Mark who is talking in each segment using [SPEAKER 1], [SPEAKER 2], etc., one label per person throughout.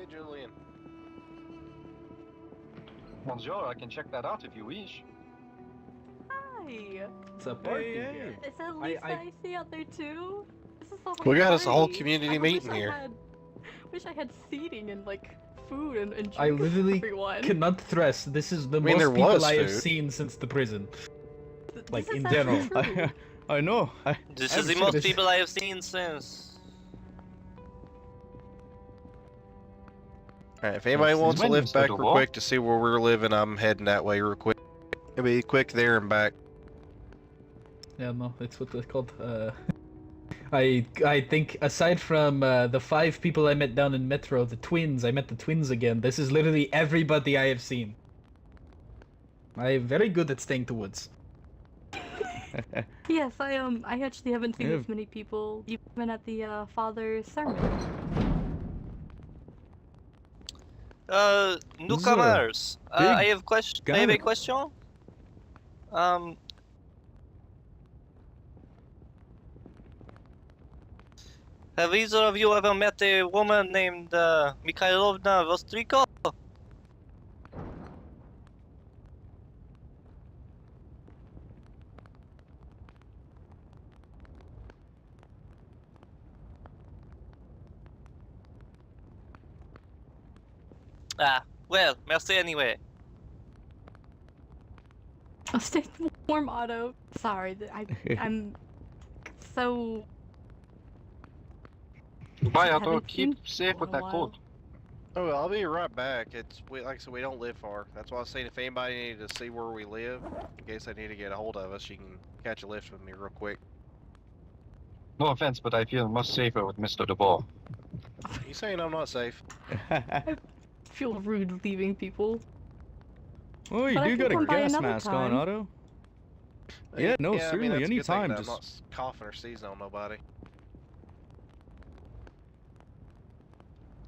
[SPEAKER 1] Hey, Julian.
[SPEAKER 2] Bonjour, I can check that out if you wish.
[SPEAKER 3] Hi!
[SPEAKER 4] It's a party.
[SPEAKER 5] Hey.
[SPEAKER 3] Is that Lisa I see out there too? This is a whole
[SPEAKER 1] We got us a whole
[SPEAKER 3] party.
[SPEAKER 1] community
[SPEAKER 3] I
[SPEAKER 1] meeting here.
[SPEAKER 3] Wish I had seating and like food and drinks
[SPEAKER 4] I literally
[SPEAKER 3] for everyone.
[SPEAKER 4] cannot stress this is the
[SPEAKER 1] mean, there
[SPEAKER 4] most people
[SPEAKER 1] was
[SPEAKER 4] I have
[SPEAKER 1] food.
[SPEAKER 4] seen since the prison. Like
[SPEAKER 3] This is
[SPEAKER 4] in
[SPEAKER 3] actually
[SPEAKER 4] general.
[SPEAKER 3] true.
[SPEAKER 5] I know.
[SPEAKER 6] This
[SPEAKER 5] I
[SPEAKER 6] is the
[SPEAKER 5] haven't
[SPEAKER 6] most
[SPEAKER 4] seen-
[SPEAKER 6] people I have seen since.
[SPEAKER 1] Alright, if anybody wants to
[SPEAKER 2] when
[SPEAKER 1] live
[SPEAKER 2] Mr.
[SPEAKER 1] back real
[SPEAKER 2] Duval?
[SPEAKER 1] quick to see where we're living, I'm heading that way real quick. It'll be quick there and back.
[SPEAKER 4] Yeah, no, it's what it's called. I think aside from the 5 people I met down in Metro, I met the twins again. This is literally everybody I have seen. I'm very good at staying to woods.
[SPEAKER 3] Yes, I actually haven't seen
[SPEAKER 5] Yeah.
[SPEAKER 3] this many people even at the father's sermon.
[SPEAKER 6] Newcomers. I have I have a
[SPEAKER 5] guy.
[SPEAKER 6] question. Have either of you ever met a woman named Mikhailovna Vostriko? Ah, well, merci anyway.
[SPEAKER 3] Oh, stay warm, Otto. Sorry, I'm so.
[SPEAKER 2] Goodbye,
[SPEAKER 3] Haven't
[SPEAKER 2] Otto.
[SPEAKER 3] seen
[SPEAKER 2] Keep safe with
[SPEAKER 3] in a
[SPEAKER 2] that
[SPEAKER 3] while.
[SPEAKER 2] coat.
[SPEAKER 1] Oh, I'll be right back. Like I said, we don't live far. That's why I was saying if anybody needed to see where we live, in case they need to get a hold of us, you can catch a lift with me real quick.
[SPEAKER 2] No offense, but I feel much safer with Mr. Duval.
[SPEAKER 1] You saying I'm not safe?
[SPEAKER 3] Feel rude leaving people.
[SPEAKER 5] Oh, you
[SPEAKER 3] But I
[SPEAKER 5] do
[SPEAKER 3] can
[SPEAKER 5] got a
[SPEAKER 3] come by
[SPEAKER 5] gas
[SPEAKER 3] another
[SPEAKER 5] mask on,
[SPEAKER 3] time.
[SPEAKER 5] Otto. Yeah, no,
[SPEAKER 1] I mean,
[SPEAKER 5] certainly,
[SPEAKER 1] that's a good thing
[SPEAKER 5] anytime,
[SPEAKER 1] that I'm
[SPEAKER 5] just-
[SPEAKER 1] not coughing or sneezing on nobody.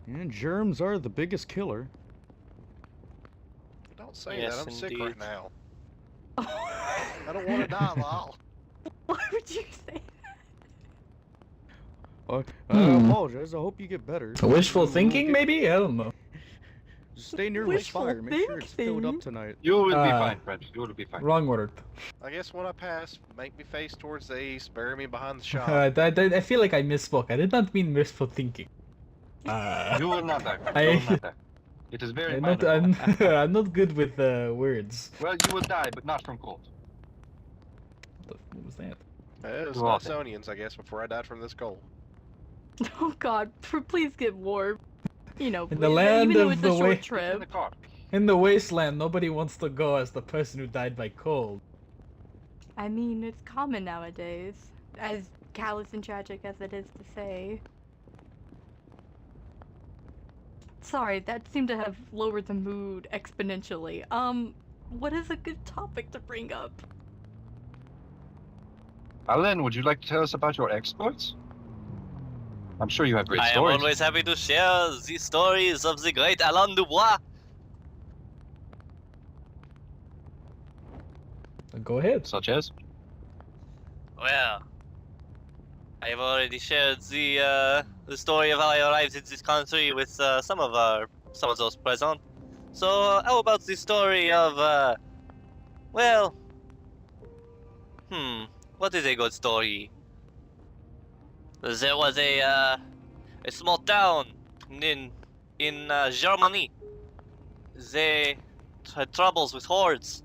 [SPEAKER 5] Yeah, germs are the biggest killer.
[SPEAKER 1] Don't say
[SPEAKER 6] Yes,
[SPEAKER 1] that. I'm sick right
[SPEAKER 6] indeed.
[SPEAKER 1] now. I don't want to die, Lal.
[SPEAKER 3] Why would you say
[SPEAKER 5] I
[SPEAKER 4] Hmm.
[SPEAKER 5] apologize. I hope you get better.
[SPEAKER 4] Wishful
[SPEAKER 5] We'll
[SPEAKER 4] thinking,
[SPEAKER 5] get-
[SPEAKER 4] maybe? I don't know.
[SPEAKER 5] Just stay near my
[SPEAKER 3] Wishful
[SPEAKER 5] fire. Make sure it's filled up
[SPEAKER 3] thinking?
[SPEAKER 5] tonight.
[SPEAKER 2] You will be
[SPEAKER 4] Ah.
[SPEAKER 2] fine, Fred. You will be fine.
[SPEAKER 4] Wrong word.
[SPEAKER 1] I guess when I pass, make me face towards the east, bury me behind the shop.
[SPEAKER 4] I feel like I misspoke. I did not mean wishful thinking.
[SPEAKER 2] You will not die.
[SPEAKER 4] I-
[SPEAKER 2] You will not die. It is very
[SPEAKER 4] I'm
[SPEAKER 2] minor.
[SPEAKER 4] not, I'm not good with words.
[SPEAKER 2] Well, you will die, but not from cold.
[SPEAKER 4] What was that?
[SPEAKER 1] It was
[SPEAKER 2] You're welcome.
[SPEAKER 1] Smithsonian's, I guess, before I died from this cold.
[SPEAKER 3] Oh God, please get warm. You know,
[SPEAKER 4] In the land
[SPEAKER 3] even though
[SPEAKER 4] of
[SPEAKER 3] it's
[SPEAKER 4] the
[SPEAKER 3] a short
[SPEAKER 4] way-
[SPEAKER 2] In
[SPEAKER 3] trip.
[SPEAKER 2] the car.
[SPEAKER 4] In the wasteland, nobody wants to go as the person who died by cold.
[SPEAKER 3] I mean, it's common nowadays, as callous and tragic as it is to say. Sorry, that seemed to have lowered the mood exponentially. What is a good topic to bring up?
[SPEAKER 2] Alan, would you like to tell us about your exploits? I'm sure you have great
[SPEAKER 6] I am
[SPEAKER 2] stories.
[SPEAKER 6] always happy to share the stories of the great Alain Dubois.
[SPEAKER 4] Go ahead.
[SPEAKER 2] Such as?
[SPEAKER 6] Well, I have already shared the story of how I arrived in this country with some of those present. So how about the story of well, what is a good story? There was a small town in Germany. They had troubles with hordes.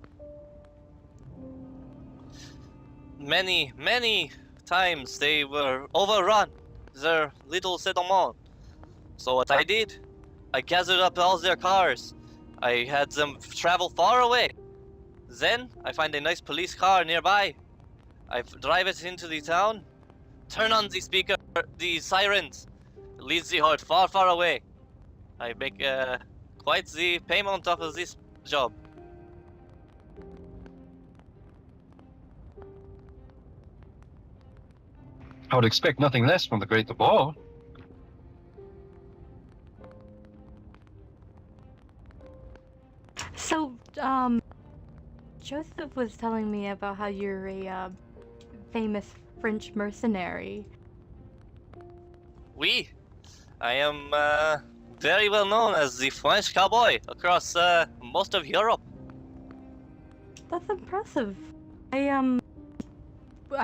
[SPEAKER 6] Many times they were overrun, their little settlement. So what I did, I gathered up all their cars. I had them travel far away. Then I find a nice police car nearby. I drive it into the town, turn on the speaker, the sirens, lead the horde far away. I make quite the payment off of this job.
[SPEAKER 2] I would expect nothing less from the great Duval.
[SPEAKER 3] So, Joseph was telling me about how you're a famous French mercenary.
[SPEAKER 6] Oui, I am very well known as the French cowboy across most of Europe.
[SPEAKER 3] That's impressive. I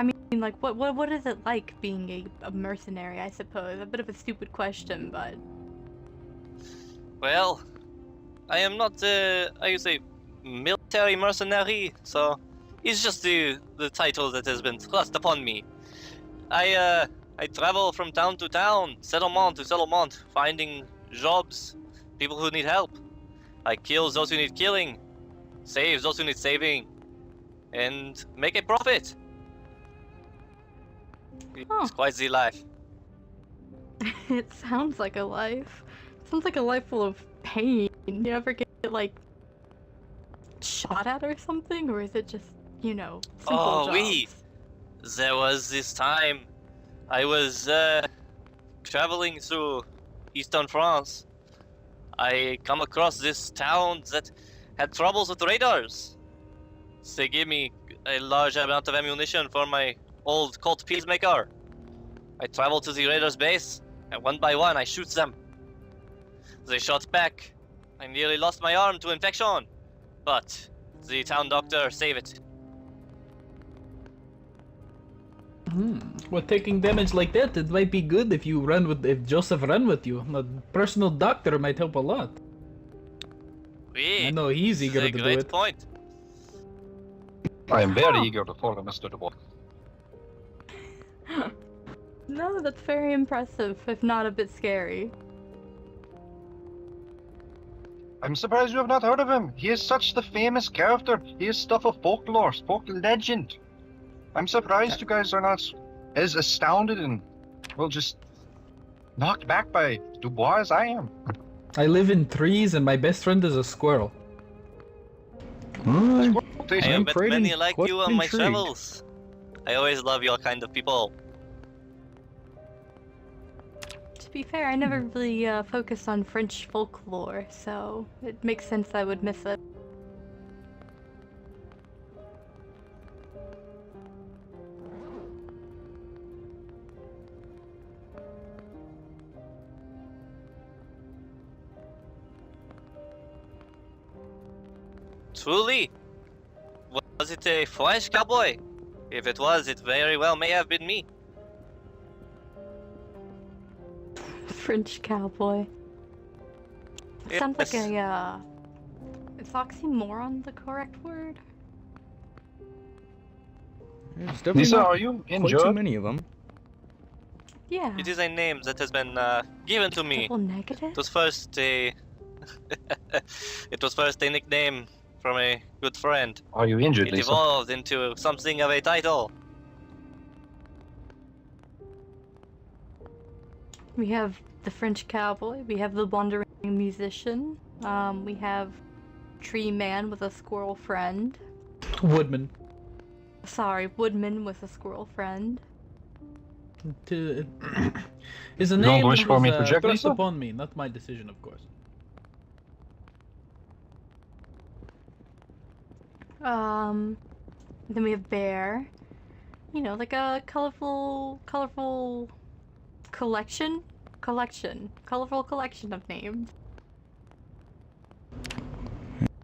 [SPEAKER 3] mean, like, what is it like being a mercenary? I suppose a bit of a stupid question, but
[SPEAKER 6] Well, I am not, I would say, military mercenary, so it's just the title that has been thrust upon me. I travel from town to town, settlement to settlement, finding jobs, people who need help. I kill those who need killing, save those who need saving, and make a profit.
[SPEAKER 3] Huh.
[SPEAKER 6] It's quite the life.
[SPEAKER 3] it sounds like a life. Sounds like a life full of pain. You ever get like shot at or something, or is it just simple jobs?
[SPEAKER 6] Oui. There was this time I was traveling through eastern France. I come across this town that had troubles with raiders. They gave me a large amount of ammunition for my old Colt peacemaker. I travel to the raiders' base, and one by one I shoot them. They shot back. I nearly lost my arm to infection, but the town doctor saved it.
[SPEAKER 4] Well, taking damage like that, it might be good if Joseph run with you. A personal doctor might help a lot.
[SPEAKER 6] Oui,
[SPEAKER 4] I know he's eager
[SPEAKER 6] this
[SPEAKER 4] to
[SPEAKER 6] is a
[SPEAKER 4] do
[SPEAKER 6] great
[SPEAKER 4] it.
[SPEAKER 6] point.
[SPEAKER 2] I am very eager to follow Mr. Dubois.
[SPEAKER 3] No, that's very impressive, if not a bit scary.
[SPEAKER 2] I'm surprised you have not heard of him. He is such the famous character. He is stuff of folklore, folk legend. I'm surprised you guys are not as astounded and, well, just knocked back by Dubois as I am.
[SPEAKER 4] I live in trees and my best friend is a squirrel.
[SPEAKER 5] Alright.
[SPEAKER 6] I
[SPEAKER 2] Taste-
[SPEAKER 6] have
[SPEAKER 5] I'm
[SPEAKER 6] met
[SPEAKER 5] quite
[SPEAKER 6] many like
[SPEAKER 5] quite
[SPEAKER 6] you on my
[SPEAKER 5] intrigued.
[SPEAKER 6] travels. I always love your kind of people.
[SPEAKER 3] To be fair, I never really focused on French folklore, so it makes sense I would miss it.
[SPEAKER 6] Truly, was it a French cowboy? If it was, it very well may have been me.
[SPEAKER 3] French cowboy. Sounds like
[SPEAKER 6] Yes.
[SPEAKER 3] a, is oxymoron the correct word?
[SPEAKER 5] There's definitely
[SPEAKER 2] Lisa,
[SPEAKER 5] not
[SPEAKER 2] are you
[SPEAKER 5] quite too
[SPEAKER 2] injured?
[SPEAKER 5] many of them.
[SPEAKER 3] Yeah.
[SPEAKER 6] It is a name that has been given to me.
[SPEAKER 3] Double negative?
[SPEAKER 6] It was first a nickname from a good friend.
[SPEAKER 2] Are you injured,
[SPEAKER 6] It
[SPEAKER 2] Lisa?
[SPEAKER 6] evolved into something of a title.
[SPEAKER 3] We have the French cowboy, we have the wandering musician, we have tree man with a squirrel friend.
[SPEAKER 4] Woodman.
[SPEAKER 3] Sorry, woodman with a squirrel friend.
[SPEAKER 4] Is a
[SPEAKER 2] You don't
[SPEAKER 4] name
[SPEAKER 2] wish
[SPEAKER 4] that
[SPEAKER 2] for
[SPEAKER 4] was
[SPEAKER 2] me to check,
[SPEAKER 4] thrust
[SPEAKER 2] Lisa?
[SPEAKER 4] upon me, not my decision, of course.
[SPEAKER 3] Then we have bear. You know, like a colorful collection of names.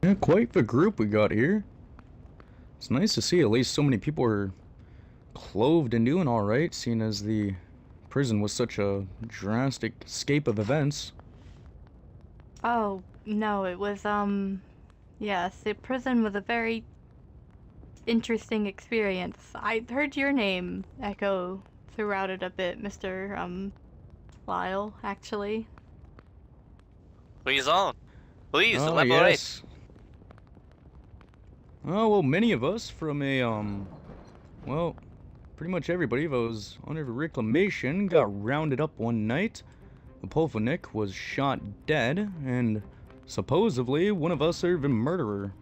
[SPEAKER 5] Yeah, quite the group we got here. It's nice to see at least so many people are clothed and doing alright, seeing as the prison was such a drastic escape of events.
[SPEAKER 3] Oh, no, it was, yes, the prison was a very interesting experience. I heard your name echo throughout it a bit, Mr. Lyle, actually.
[SPEAKER 6] Please on. Please
[SPEAKER 5] Oh,
[SPEAKER 6] elaborate.
[SPEAKER 5] yes. Oh, well, many of us from a, well, pretty much everybody that was under reclamation got rounded up one night. The Polfonik was shot dead, and supposedly one of us are the murderer.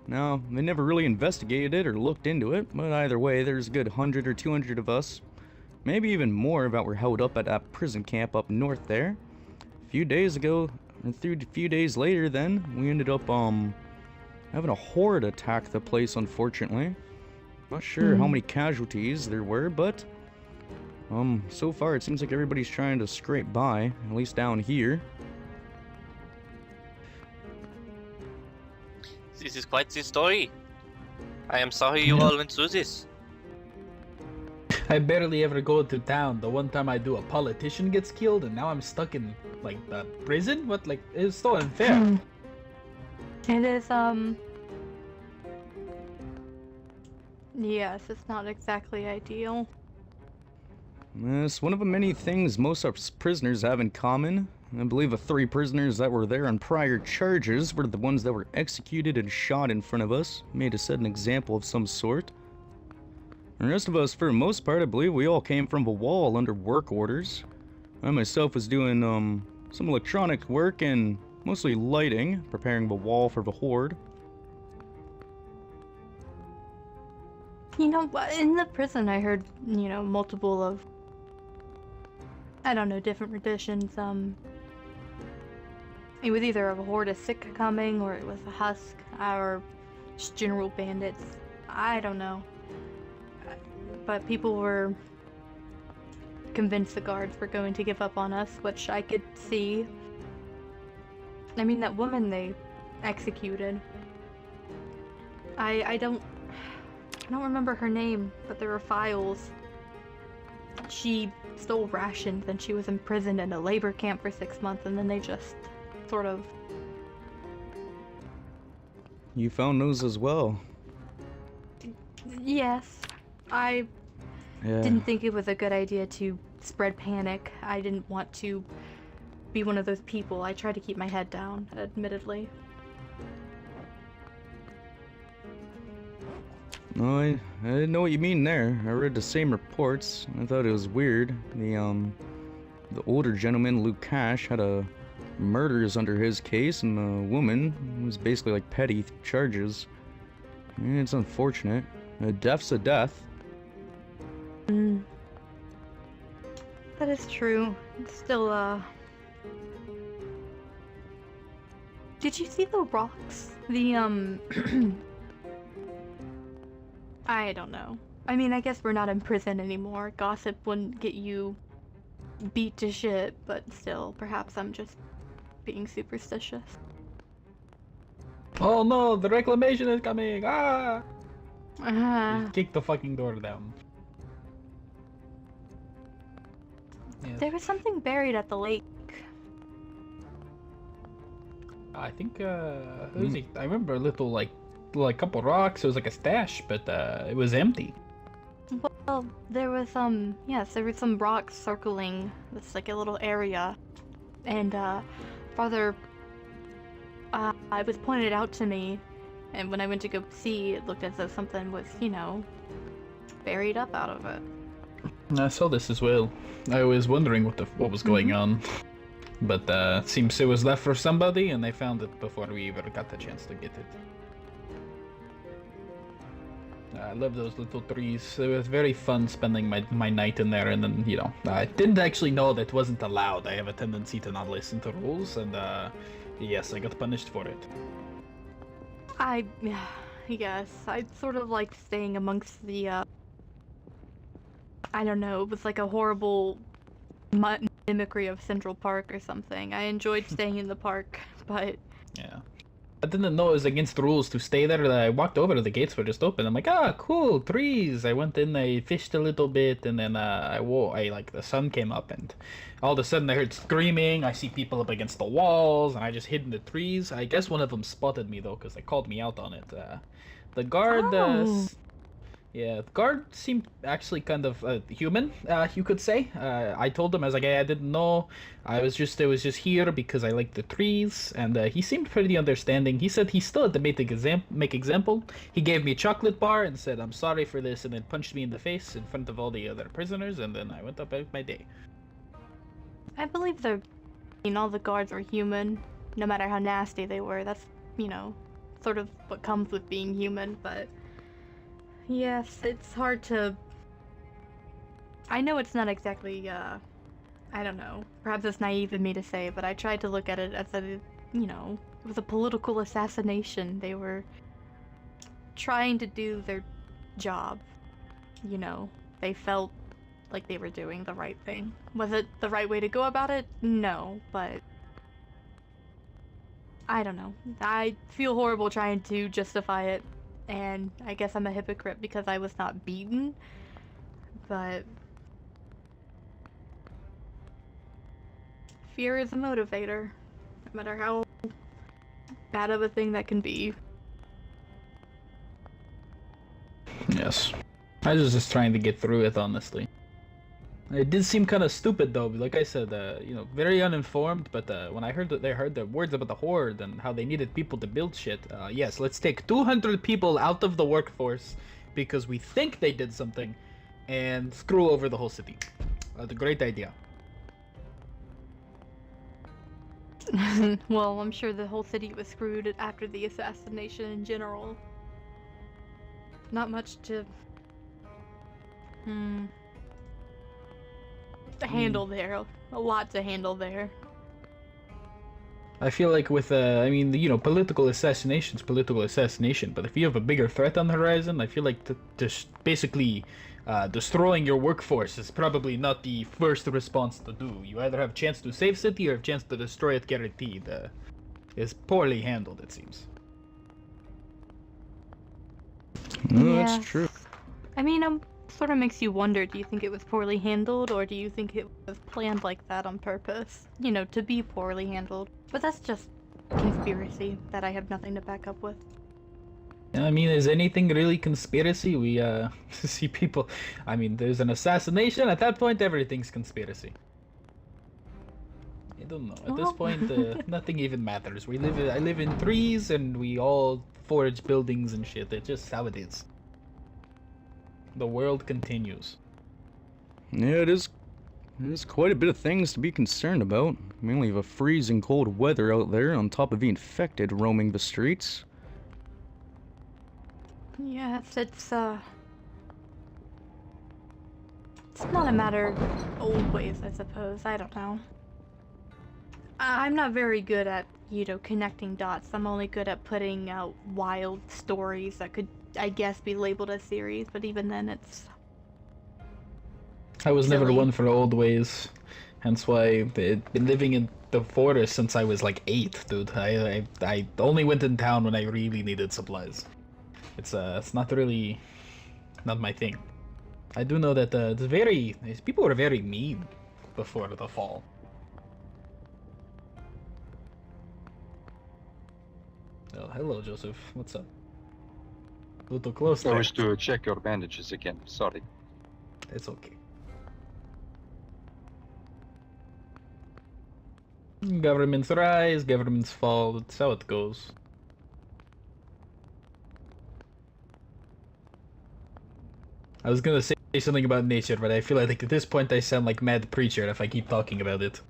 [SPEAKER 5] Now, they never really investigated it or looked into it, but either way, there's a good 100 or 200 of us, maybe even more, that were held up at that prison camp up north there. A few days ago, and a few days later then, we ended up, having a horde attack the place, unfortunately. Not sure how many casualties there were, but so far it seems like everybody's trying to scrape by, at least down here.
[SPEAKER 6] This is quite the story. I am sorry you all went through this.
[SPEAKER 4] I barely ever go to town. The one time I do, a politician gets killed, and now I'm stuck in, like, the prison? What? Like, it's so unfair.
[SPEAKER 3] It is, yes, it's not exactly ideal.
[SPEAKER 5] It's one of the many things most of us prisoners have in common. I believe the 3 prisoners that were there on prior charges were the ones that were executed and shot in front of us, made to set an example of some sort. The rest of us, for the most part, I believe we all came from the wall under work orders. I myself was doing, some electronic work and mostly lighting, preparing the wall for the horde.
[SPEAKER 3] You know, in the prison I heard, you know, multiple of, I don't know, different renditions. It was either a horde of sick coming, or it was a husk, or just general bandits. I don't know. But people were convinced the guards were going to give up on us, which I could see. I mean, that woman they executed. I don't remember her name, but there were files. She stole rations and she was imprisoned in a labor camp for 6 months, and then they just sort of...
[SPEAKER 5] You found those as well.
[SPEAKER 3] Yes. I didn't think it was a good idea to spread panic. I didn't want to be one of those people. I tried to keep my head down, admittedly.
[SPEAKER 5] No, I didn't know what you mean there. I read the same reports. I thought it was weird. The older gentleman, Luke Cash, had a murders under his case, and the woman was basically like petty charges. Yeah, it's unfortunate. A death's a death.
[SPEAKER 3] That is true. It's still, Did you see the rocks? The, I don't know. I mean, I guess we're not in prison anymore. Gossip wouldn't get you beat to shit, but still, perhaps I'm just being superstitious.
[SPEAKER 4] Oh no, the reclamation is coming! Ah! Just kick the fucking door down. Yes.
[SPEAKER 3] There was something buried at the lake.
[SPEAKER 4] I think, it was I remember a little, like couple rocks. It was like a stash, but, it was empty.
[SPEAKER 3] Well, there was, yes, there were some rocks circling this, like, a little area. And, farther, it was pointed out to me, and when I went to go see, it looked as though something was, you know, buried up out of it.
[SPEAKER 4] I saw this as well. I was wondering what was going on. But, seems it was left for somebody, and they found it before we even got the chance to get it. I love those little trees. It was very fun spending my night in there, and then, you know, I didn't actually know that wasn't allowed. I have a tendency to not listen to rules, and, yes, I got punished for it.
[SPEAKER 3] Yes, I sort of liked staying amongst the, I don't know, it was like a horrible mimicry of Central Park or something. I enjoyed staying in the park, but...
[SPEAKER 4] Yeah. I didn't know it was against the rules to stay there. I walked over to the gates were just open. I'm like, ah, cool, trees. I went in, I fished a little bit, and then the sun came up, and all of a sudden I heard screaming. I see people up against the walls, and I just hid in the trees. I guess one of them spotted me, though, because they called me out on it. The guard, the guard seemed actually kind of human, you could say. I told him, I was like, hey, I didn't know. I was just here because I like the trees, and he seemed pretty understanding. He said he still had to make example. He gave me a chocolate bar and said, I'm sorry for this, and then punched me in the face in front of all the other prisoners, and then I went about my day.
[SPEAKER 3] I believe all the guards were human, no matter how nasty they were. That's, you know, sort of what comes with being human, but... Yes, it's hard to... I know it's not exactly, I don't know. Perhaps it's naive of me to say, but I tried to look at it as a, you know, it was a political assassination. They were trying to do their job. You know, they felt like they were doing the right thing. Was it the right way to go about it? No, but... I don't know. I feel horrible trying to justify it, and I guess I'm a hypocrite because I was not beaten, but fear is a motivator, no matter how bad of a thing that can be.
[SPEAKER 4] Yes. I was just trying to get through it, honestly. It did seem kind of stupid, though. Like I said, you know, very uninformed. But when I heard that they heard the words about the Horde and how they needed people to build shit, yes, let's take 200 people out of the workforce because we think they did something, and screw over the whole city. A great idea.
[SPEAKER 3] Well, I'm sure the whole city was screwed after the assassination in general. Not much to handle there. A lot to handle there.
[SPEAKER 4] I feel like with, I mean, you know, political assassination's political assassination, but if you have a bigger threat on the horizon, I feel like just basically destroying your workforce is probably not the first response to do. You either have a chance to save city or a chance to destroy it guaranteed. Is poorly handled, it seems.
[SPEAKER 5] No,
[SPEAKER 3] Yeah.
[SPEAKER 5] that's true.
[SPEAKER 3] I mean, sort of makes you wonder, do you think it was poorly handled, or do you think it was planned like that on purpose? You know, to be poorly handled. But that's just conspiracy that I have nothing to back up with.
[SPEAKER 4] I mean, is anything really conspiracy? We see people. I mean, there's an assassination. At that point, everything's conspiracy. I don't know. At this
[SPEAKER 3] Well.
[SPEAKER 4] point, nothing even matters. I live in trees, and we all forge buildings and shit. It's just how it is. The world continues.
[SPEAKER 5] Yeah, it is. There's quite a bit of things to be concerned about. Mainly the freezing cold weather out there, on top of the infected roaming the streets.
[SPEAKER 3] Yes, it's not a matter of old ways, I suppose. I don't know. I'm not very good at, you know, connecting dots. I'm only good at putting out wild stories that could, I guess, be labeled as series, but even then it's...
[SPEAKER 4] I was never
[SPEAKER 3] Silly.
[SPEAKER 4] one for old ways, hence why I've been living in the forest since I was like 8, dude. I only went in town when I really needed supplies. It's not really, not my thing. I do know that people were very mean before the fall. Oh, hello, Joseph. What's up? A little close
[SPEAKER 2] I
[SPEAKER 4] there.
[SPEAKER 2] wish to check your bandages again. Sorry.
[SPEAKER 4] It's okay. Governments rise, governments fall. That's how it goes. I was gonna say something about nature, but I feel like at this point I sound like Mad Preacher if I keep talking about it.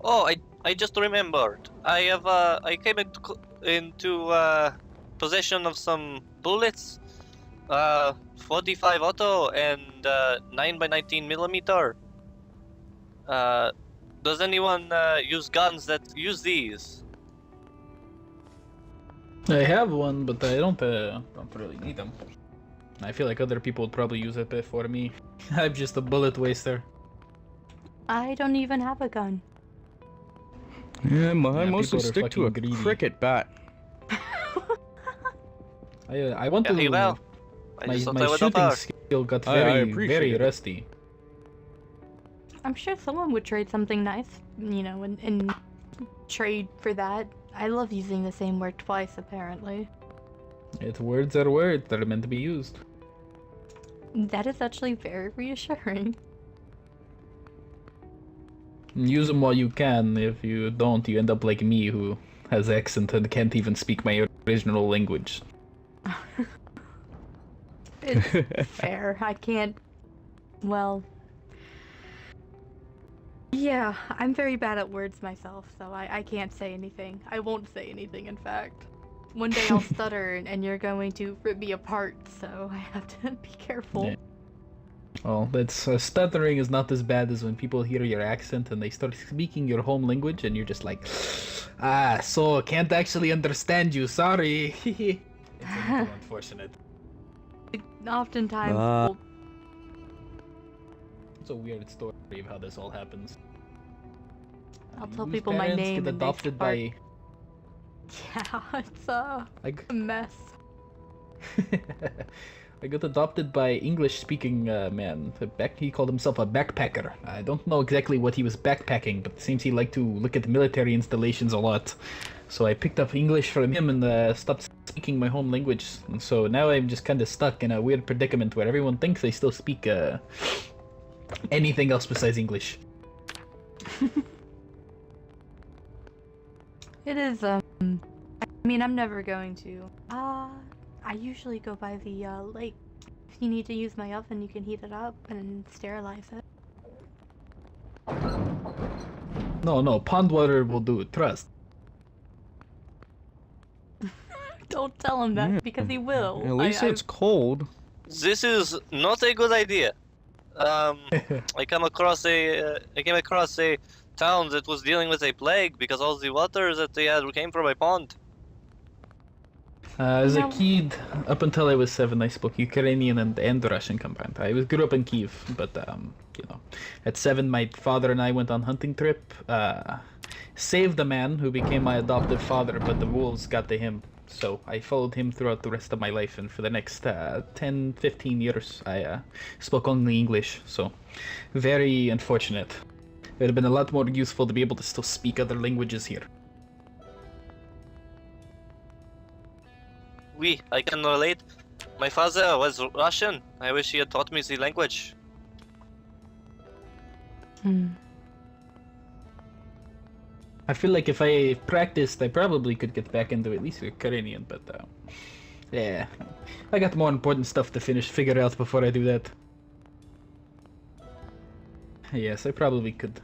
[SPEAKER 6] Oh, I just remembered. I came into possession of some bullets, 45 auto and 9x19 millimeter. Does anyone use guns that use these?
[SPEAKER 4] I have one, but I don't really need them. I feel like other people would probably use it before me. I'm just a bullet waster.
[SPEAKER 3] I don't even have a gun.
[SPEAKER 5] Yeah, I
[SPEAKER 4] Yeah,
[SPEAKER 5] mostly
[SPEAKER 4] people are
[SPEAKER 5] stick to a
[SPEAKER 4] fucking greedy.
[SPEAKER 5] cricket bat.
[SPEAKER 4] I want
[SPEAKER 6] Yeah,
[SPEAKER 4] to.
[SPEAKER 6] well, I
[SPEAKER 4] My
[SPEAKER 6] just thought I would
[SPEAKER 4] shooting
[SPEAKER 6] offer.
[SPEAKER 4] skill got
[SPEAKER 5] I
[SPEAKER 4] very
[SPEAKER 5] appreciate it.
[SPEAKER 4] rusty.
[SPEAKER 3] I'm sure someone would trade something nice, you know, and trade for that. I love using the same word twice, apparently.
[SPEAKER 4] Words are words that are meant to be used.
[SPEAKER 3] That is actually very reassuring.
[SPEAKER 4] Use them while you can. If you don't, you end up like me, who has accent and can't even speak my original language.
[SPEAKER 3] It's fair. I can't. Well. Yeah, I'm very bad at words myself, so I can't say anything. I won't say anything, in fact. One day I'll stutter and you're going to rip me apart, so I have to be careful.
[SPEAKER 4] Yeah. Well, that's stuttering is not as bad as when people hear your accent and they start speaking your home language and you're just like, so can't actually understand you. Sorry. It's a little unfortunate.
[SPEAKER 3] Oftentimes,
[SPEAKER 5] Ah.
[SPEAKER 4] It's a weird story of how this all happens.
[SPEAKER 3] I'll tell
[SPEAKER 4] Whose
[SPEAKER 3] people my
[SPEAKER 4] parents
[SPEAKER 3] name
[SPEAKER 4] get
[SPEAKER 3] and they
[SPEAKER 4] adopted
[SPEAKER 3] start-
[SPEAKER 4] by
[SPEAKER 3] Yeah, it's a
[SPEAKER 4] like
[SPEAKER 3] mess.
[SPEAKER 4] I got adopted by English-speaking man. He called himself a backpacker. I don't know exactly what he was backpacking, but it seems he liked to look at military installations a lot. So I picked up English from him and stopped speaking my home language. And so now I'm just kind of stuck in a weird predicament where everyone thinks I still speak anything else besides English.
[SPEAKER 3] It is, I mean, I'm never going to. I usually go by the, lake. If you need to use my oven, you can heat it up and sterilize it.
[SPEAKER 4] No, pond water will do it, trust.
[SPEAKER 3] Don't tell him that, because he will.
[SPEAKER 5] At least
[SPEAKER 3] I-
[SPEAKER 5] it's cold.
[SPEAKER 6] This is not a good idea. I came across a town that was dealing with a plague because all the water that they had came from a pond.
[SPEAKER 4] As a
[SPEAKER 3] No.
[SPEAKER 4] kid, up until I was 7, I spoke Ukrainian and Russian combined. Grew up in Kiev, but at 7, my father and I went on hunting trip. Saved a man who became my adoptive father, but the wolves got to him. So I followed him throughout the rest of my life, and for the next 10, 15 years, I spoke only English. So very unfortunate. It would have been a lot more useful to be able to still speak other languages here.
[SPEAKER 6] Oui, I can relate. My father was Russian. I wish he had taught me the language.
[SPEAKER 4] I feel like if I practiced, I probably could get back into at least Ukrainian, but yeah, I got more important stuff to figure out before I do that. Yes, I probably could.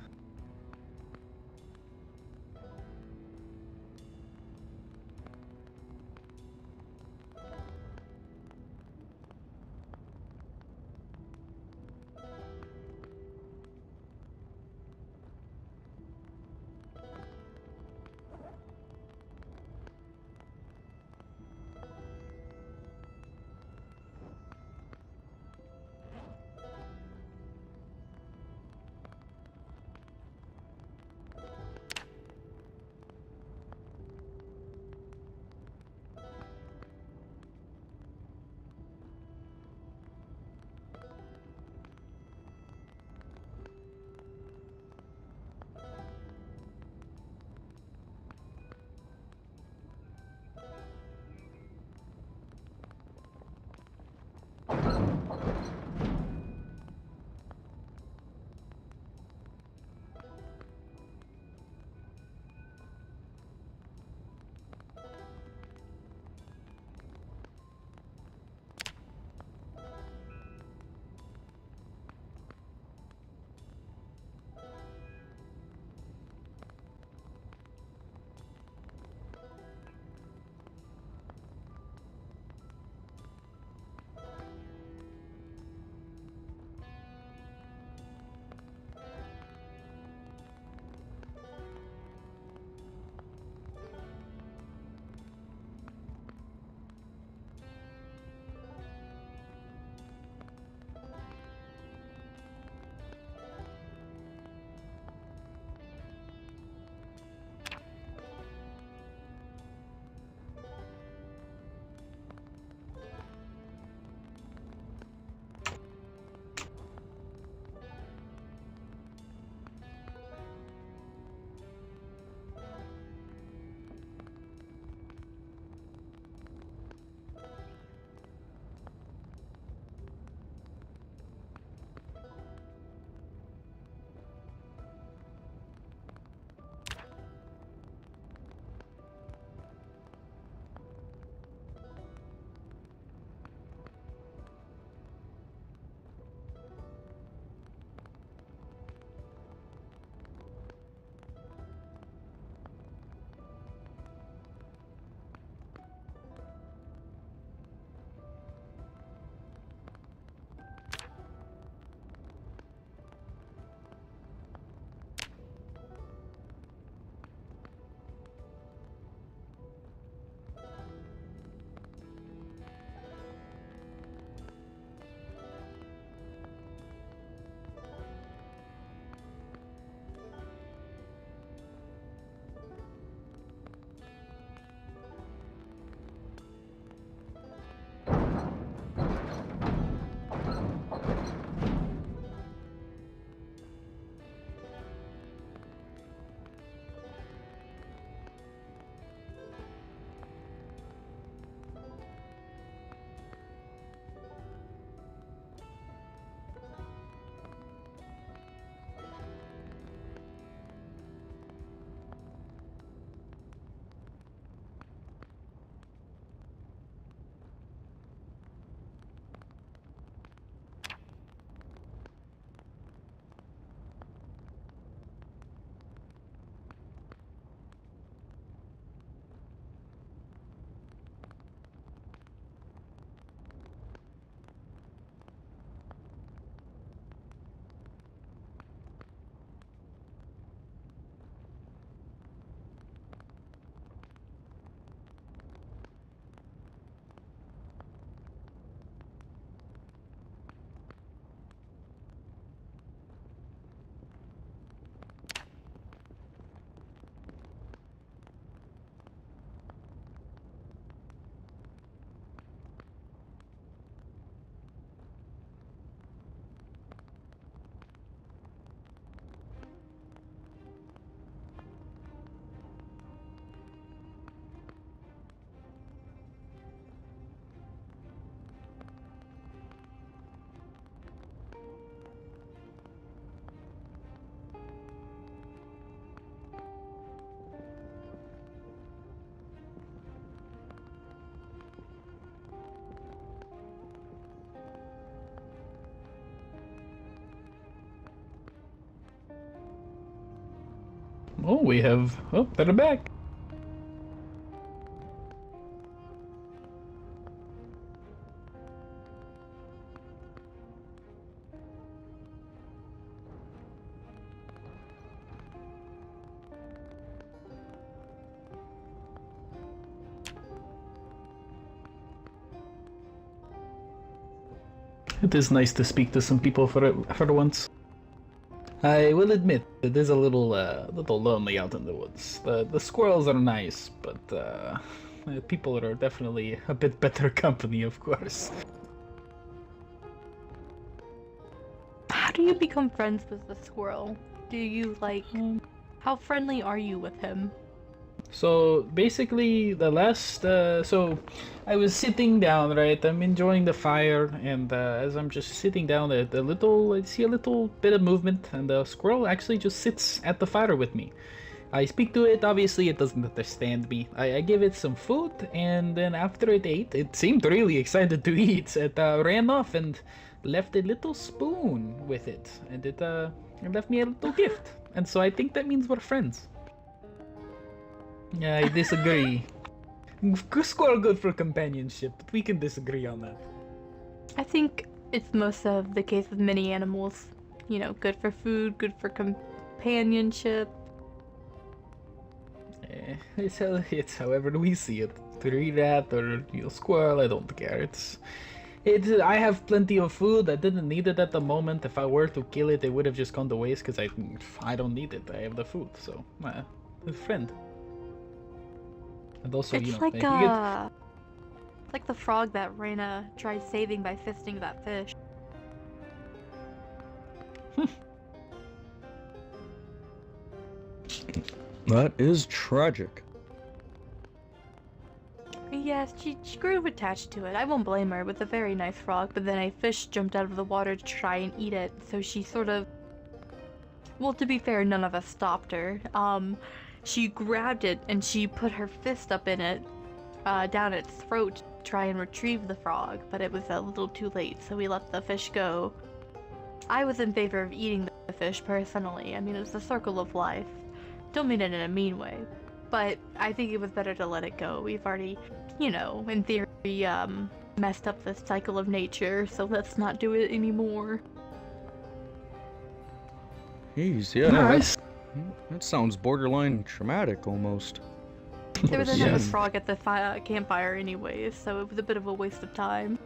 [SPEAKER 4] Oh, we have... Oh, they're back. It is nice to speak to some people for once. I will admit it is a little lonely out in the woods. The squirrels are nice, but people are definitely a bit better company, of course.
[SPEAKER 3] How do you become friends with the squirrel? Do you like... How friendly are you with him?
[SPEAKER 4] So basically, the last so I was sitting down, right? I'm enjoying the fire, and as I'm just sitting down, I see a little bit of movement, and the squirrel actually just sits at the fire with me. I speak to it. Obviously, it doesn't understand me. I give it some food, and then after it ate, it seemed really excited to eat. It ran off and left a little spoon with it, and it left me a little gift. And so I think that means we're friends. Yeah, I disagree. Squirrel good for companionship, but we can disagree on that.
[SPEAKER 3] I think it's most of the case with many animals. You know, good for food, good for companionship.
[SPEAKER 4] It's however we see it. Tree rat or squirrel, I don't care. I have plenty of food. I didn't need it at the moment. If I were to kill it, it would have just gone to waste because I don't need it. I have the food, so a friend. And also,
[SPEAKER 3] It's like it's like the frog that Reyna tried saving by fisting that fish.
[SPEAKER 5] That is tragic.
[SPEAKER 3] Yes, she grew attached to it. I won't blame her. It was a very nice frog, but then a fish jumped out of the water to try and eat it, so she sort of... Well, to be fair, none of us stopped her. She grabbed it and she put her fist up in it, down its throat to try and retrieve the frog, but it was a little too late, so we let the fish go. I was in favor of eating the fish personally. I mean, it's the circle of life. Don't mean it in a mean way, but I think it was better to let it go. We've already, you know, in theory, messed up the cycle of nature, so let's not do it anymore.
[SPEAKER 5] Jeez, yeah.
[SPEAKER 4] Nice.
[SPEAKER 5] That sounds borderline traumatic almost.
[SPEAKER 3] There was another
[SPEAKER 4] Yes.
[SPEAKER 3] frog at the campfire anyways, so it was a bit of a waste of time.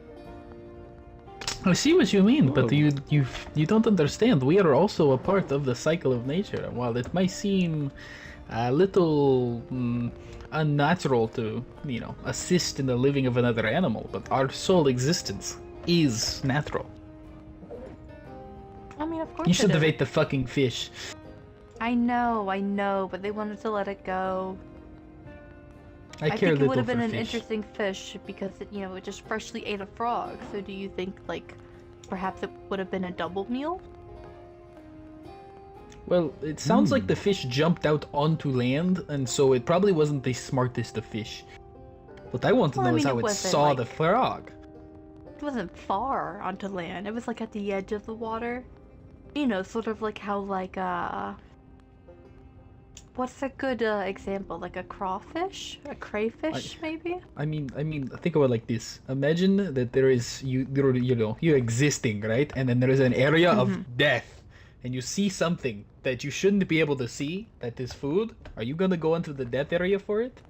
[SPEAKER 4] I see what you mean, but
[SPEAKER 5] Whoa.
[SPEAKER 4] you don't understand. We are also a part of the cycle of nature. And while it might seem a little unnatural to, you know, assist in the living of another animal, but our sole existence is natural.
[SPEAKER 3] I mean, of course
[SPEAKER 4] You should
[SPEAKER 3] it
[SPEAKER 4] have
[SPEAKER 3] is.
[SPEAKER 4] ate the fucking fish.
[SPEAKER 3] I know, but they wanted to let it go.
[SPEAKER 4] I care
[SPEAKER 3] think it
[SPEAKER 4] little
[SPEAKER 3] would have been
[SPEAKER 4] for
[SPEAKER 3] an
[SPEAKER 4] fish.
[SPEAKER 3] interesting fish because it, you know, it just freshly ate a frog. So do you think, like, perhaps it would have been a double meal?
[SPEAKER 4] Well, it sounds like the fish jumped out onto land, and so it probably wasn't the smartest of fish. What I want to
[SPEAKER 3] Well, I
[SPEAKER 4] know is
[SPEAKER 3] mean,
[SPEAKER 4] how
[SPEAKER 3] it
[SPEAKER 4] it
[SPEAKER 3] wasn't,
[SPEAKER 4] saw
[SPEAKER 3] like-
[SPEAKER 4] the frog.
[SPEAKER 3] It wasn't far onto land. It was like at the edge of the water. You know, sort of like how, like, what's a good example? Like a crawfish? A crayfish, maybe?
[SPEAKER 4] I mean, think about it like this. Imagine that there is you're existing, right? And then there is an area of death, and you see something that you shouldn't be able to see. That is food. Are you gonna go into the death area for it?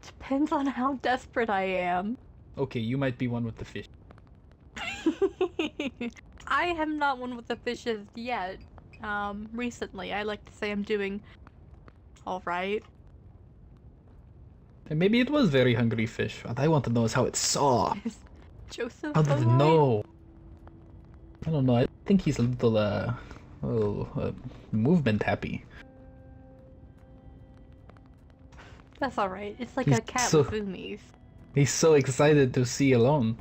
[SPEAKER 3] Depends on how desperate I am.
[SPEAKER 4] Okay, you might be one with the fish.
[SPEAKER 3] I am not one with the fishes yet. Recently, I like to say I'm doing alright.
[SPEAKER 4] And maybe it was very hungry fish. What I want to know is how it saw.
[SPEAKER 3] Is Joseph
[SPEAKER 4] How did it
[SPEAKER 3] alright?
[SPEAKER 4] know? I don't know. I think he's a little movement happy.
[SPEAKER 3] That's alright. It's like
[SPEAKER 4] He's
[SPEAKER 3] a cat
[SPEAKER 4] so-
[SPEAKER 3] with boomies.
[SPEAKER 4] He's so excited to see alone.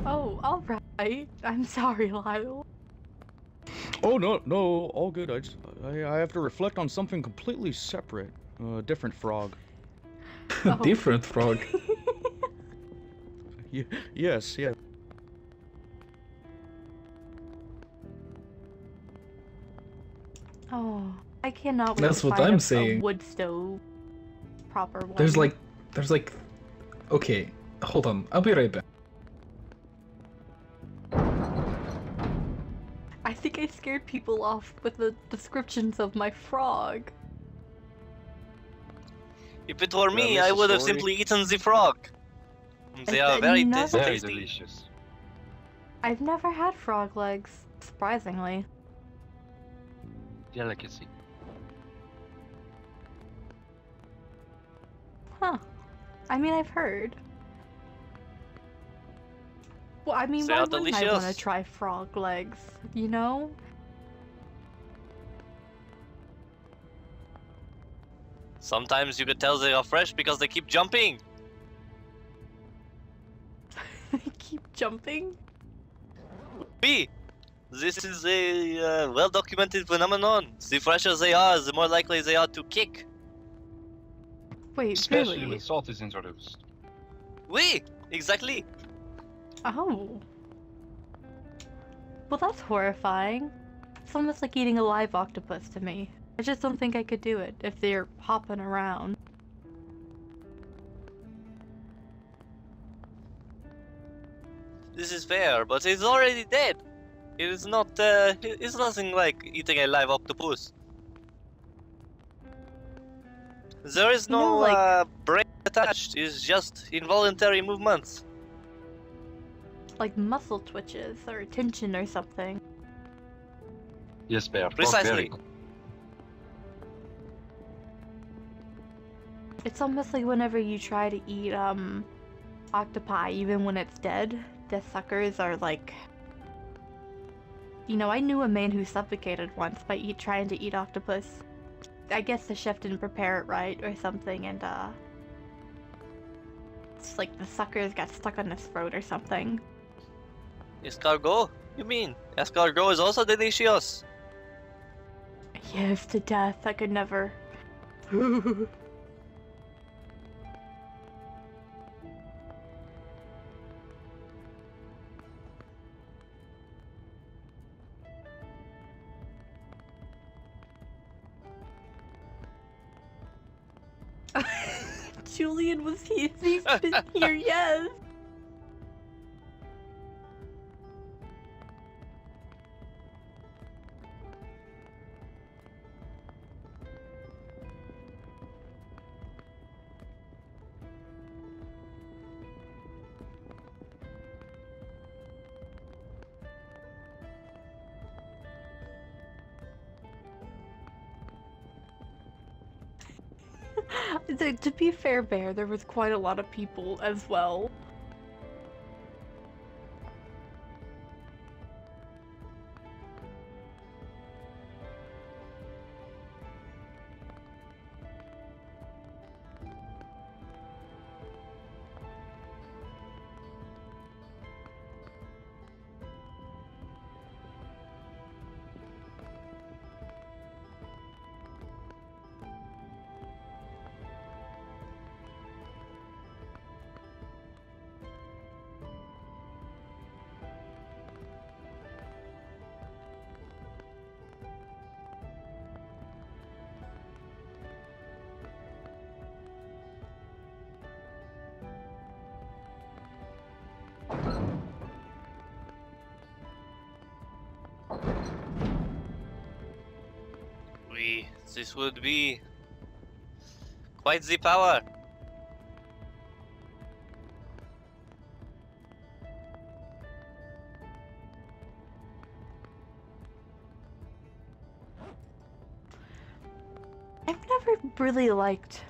[SPEAKER 3] Oh, alright. I'm sorry, Lyle.
[SPEAKER 5] Oh no, all good. I have to reflect on something completely separate. Different frog.
[SPEAKER 3] Oh.
[SPEAKER 4] Different frog.
[SPEAKER 5] Yes, yeah.
[SPEAKER 3] Oh, I cannot wait
[SPEAKER 4] That's
[SPEAKER 3] to
[SPEAKER 4] what
[SPEAKER 3] find
[SPEAKER 4] I'm
[SPEAKER 3] a
[SPEAKER 4] saying.
[SPEAKER 3] wood stove proper one.
[SPEAKER 4] There's like, okay, hold on, I'll be right back.
[SPEAKER 3] I think I scared people off with the descriptions of my frog.
[SPEAKER 6] If it were
[SPEAKER 2] Did I
[SPEAKER 6] me,
[SPEAKER 2] miss
[SPEAKER 6] I
[SPEAKER 2] a
[SPEAKER 6] would have
[SPEAKER 2] story?
[SPEAKER 6] simply eaten the frog. They are
[SPEAKER 3] I've
[SPEAKER 6] very
[SPEAKER 3] never-
[SPEAKER 2] Very
[SPEAKER 6] tasty.
[SPEAKER 2] delicious.
[SPEAKER 3] I've never had frog legs, surprisingly.
[SPEAKER 2] Delicacy.
[SPEAKER 3] Huh. I mean, I've heard. Well, I mean,
[SPEAKER 6] They
[SPEAKER 3] why
[SPEAKER 6] are
[SPEAKER 3] wouldn't I want to
[SPEAKER 6] delicious.
[SPEAKER 3] try frog legs, you know?
[SPEAKER 6] Sometimes you could tell they are fresh because they keep jumping.
[SPEAKER 3] They keep jumping?
[SPEAKER 6] B. This is a well-documented phenomenon. The fresher they are, the more likely they are to kick.
[SPEAKER 3] Wait,
[SPEAKER 2] Especially
[SPEAKER 3] really?
[SPEAKER 2] when salt is introduced.
[SPEAKER 6] Oui, exactly.
[SPEAKER 3] Oh. Well, that's horrifying. It's almost like eating a live octopus to me. I just don't think I could do it if they're hopping around.
[SPEAKER 6] This is fair, but it's already dead. It is not, it's nothing like eating a live octopus. There is
[SPEAKER 3] You know,
[SPEAKER 6] no,
[SPEAKER 3] like-
[SPEAKER 6] brain attached, it's just involuntary movements.
[SPEAKER 3] Like muscle twitches or tension or something.
[SPEAKER 2] Yes, bear.
[SPEAKER 6] Precisely.
[SPEAKER 3] It's almost like whenever you try to eat, octopi, even when it's dead, the suckers are like... You know, I knew a man who suffocated once by trying to eat octopus. I guess the chef didn't prepare it right or something, and, it's like the suckers got stuck on his throat or something.
[SPEAKER 6] Escargot? You mean? Escargot is also delicious.
[SPEAKER 3] Yes, to death. I could never. Julian was here. He's been here, yes. To be fair, Bear, there was quite a lot of people as well.
[SPEAKER 6] Oui, this would be quite the power.
[SPEAKER 3] I've never really liked...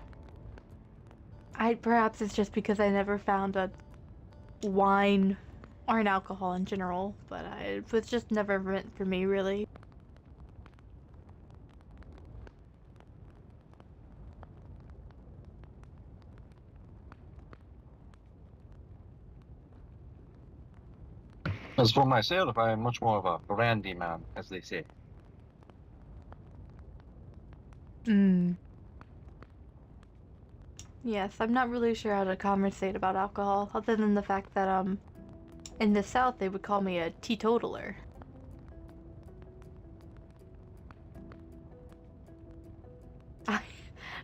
[SPEAKER 3] Perhaps it's just because I never found a wine or an alcohol in general, but it was just never meant for me, really.
[SPEAKER 2] As for myself, I am much more of a brandy man, as they say.
[SPEAKER 3] Yes, I'm not really sure how to conversate about alcohol, other than the fact that, in the South they would call me a teetotaler.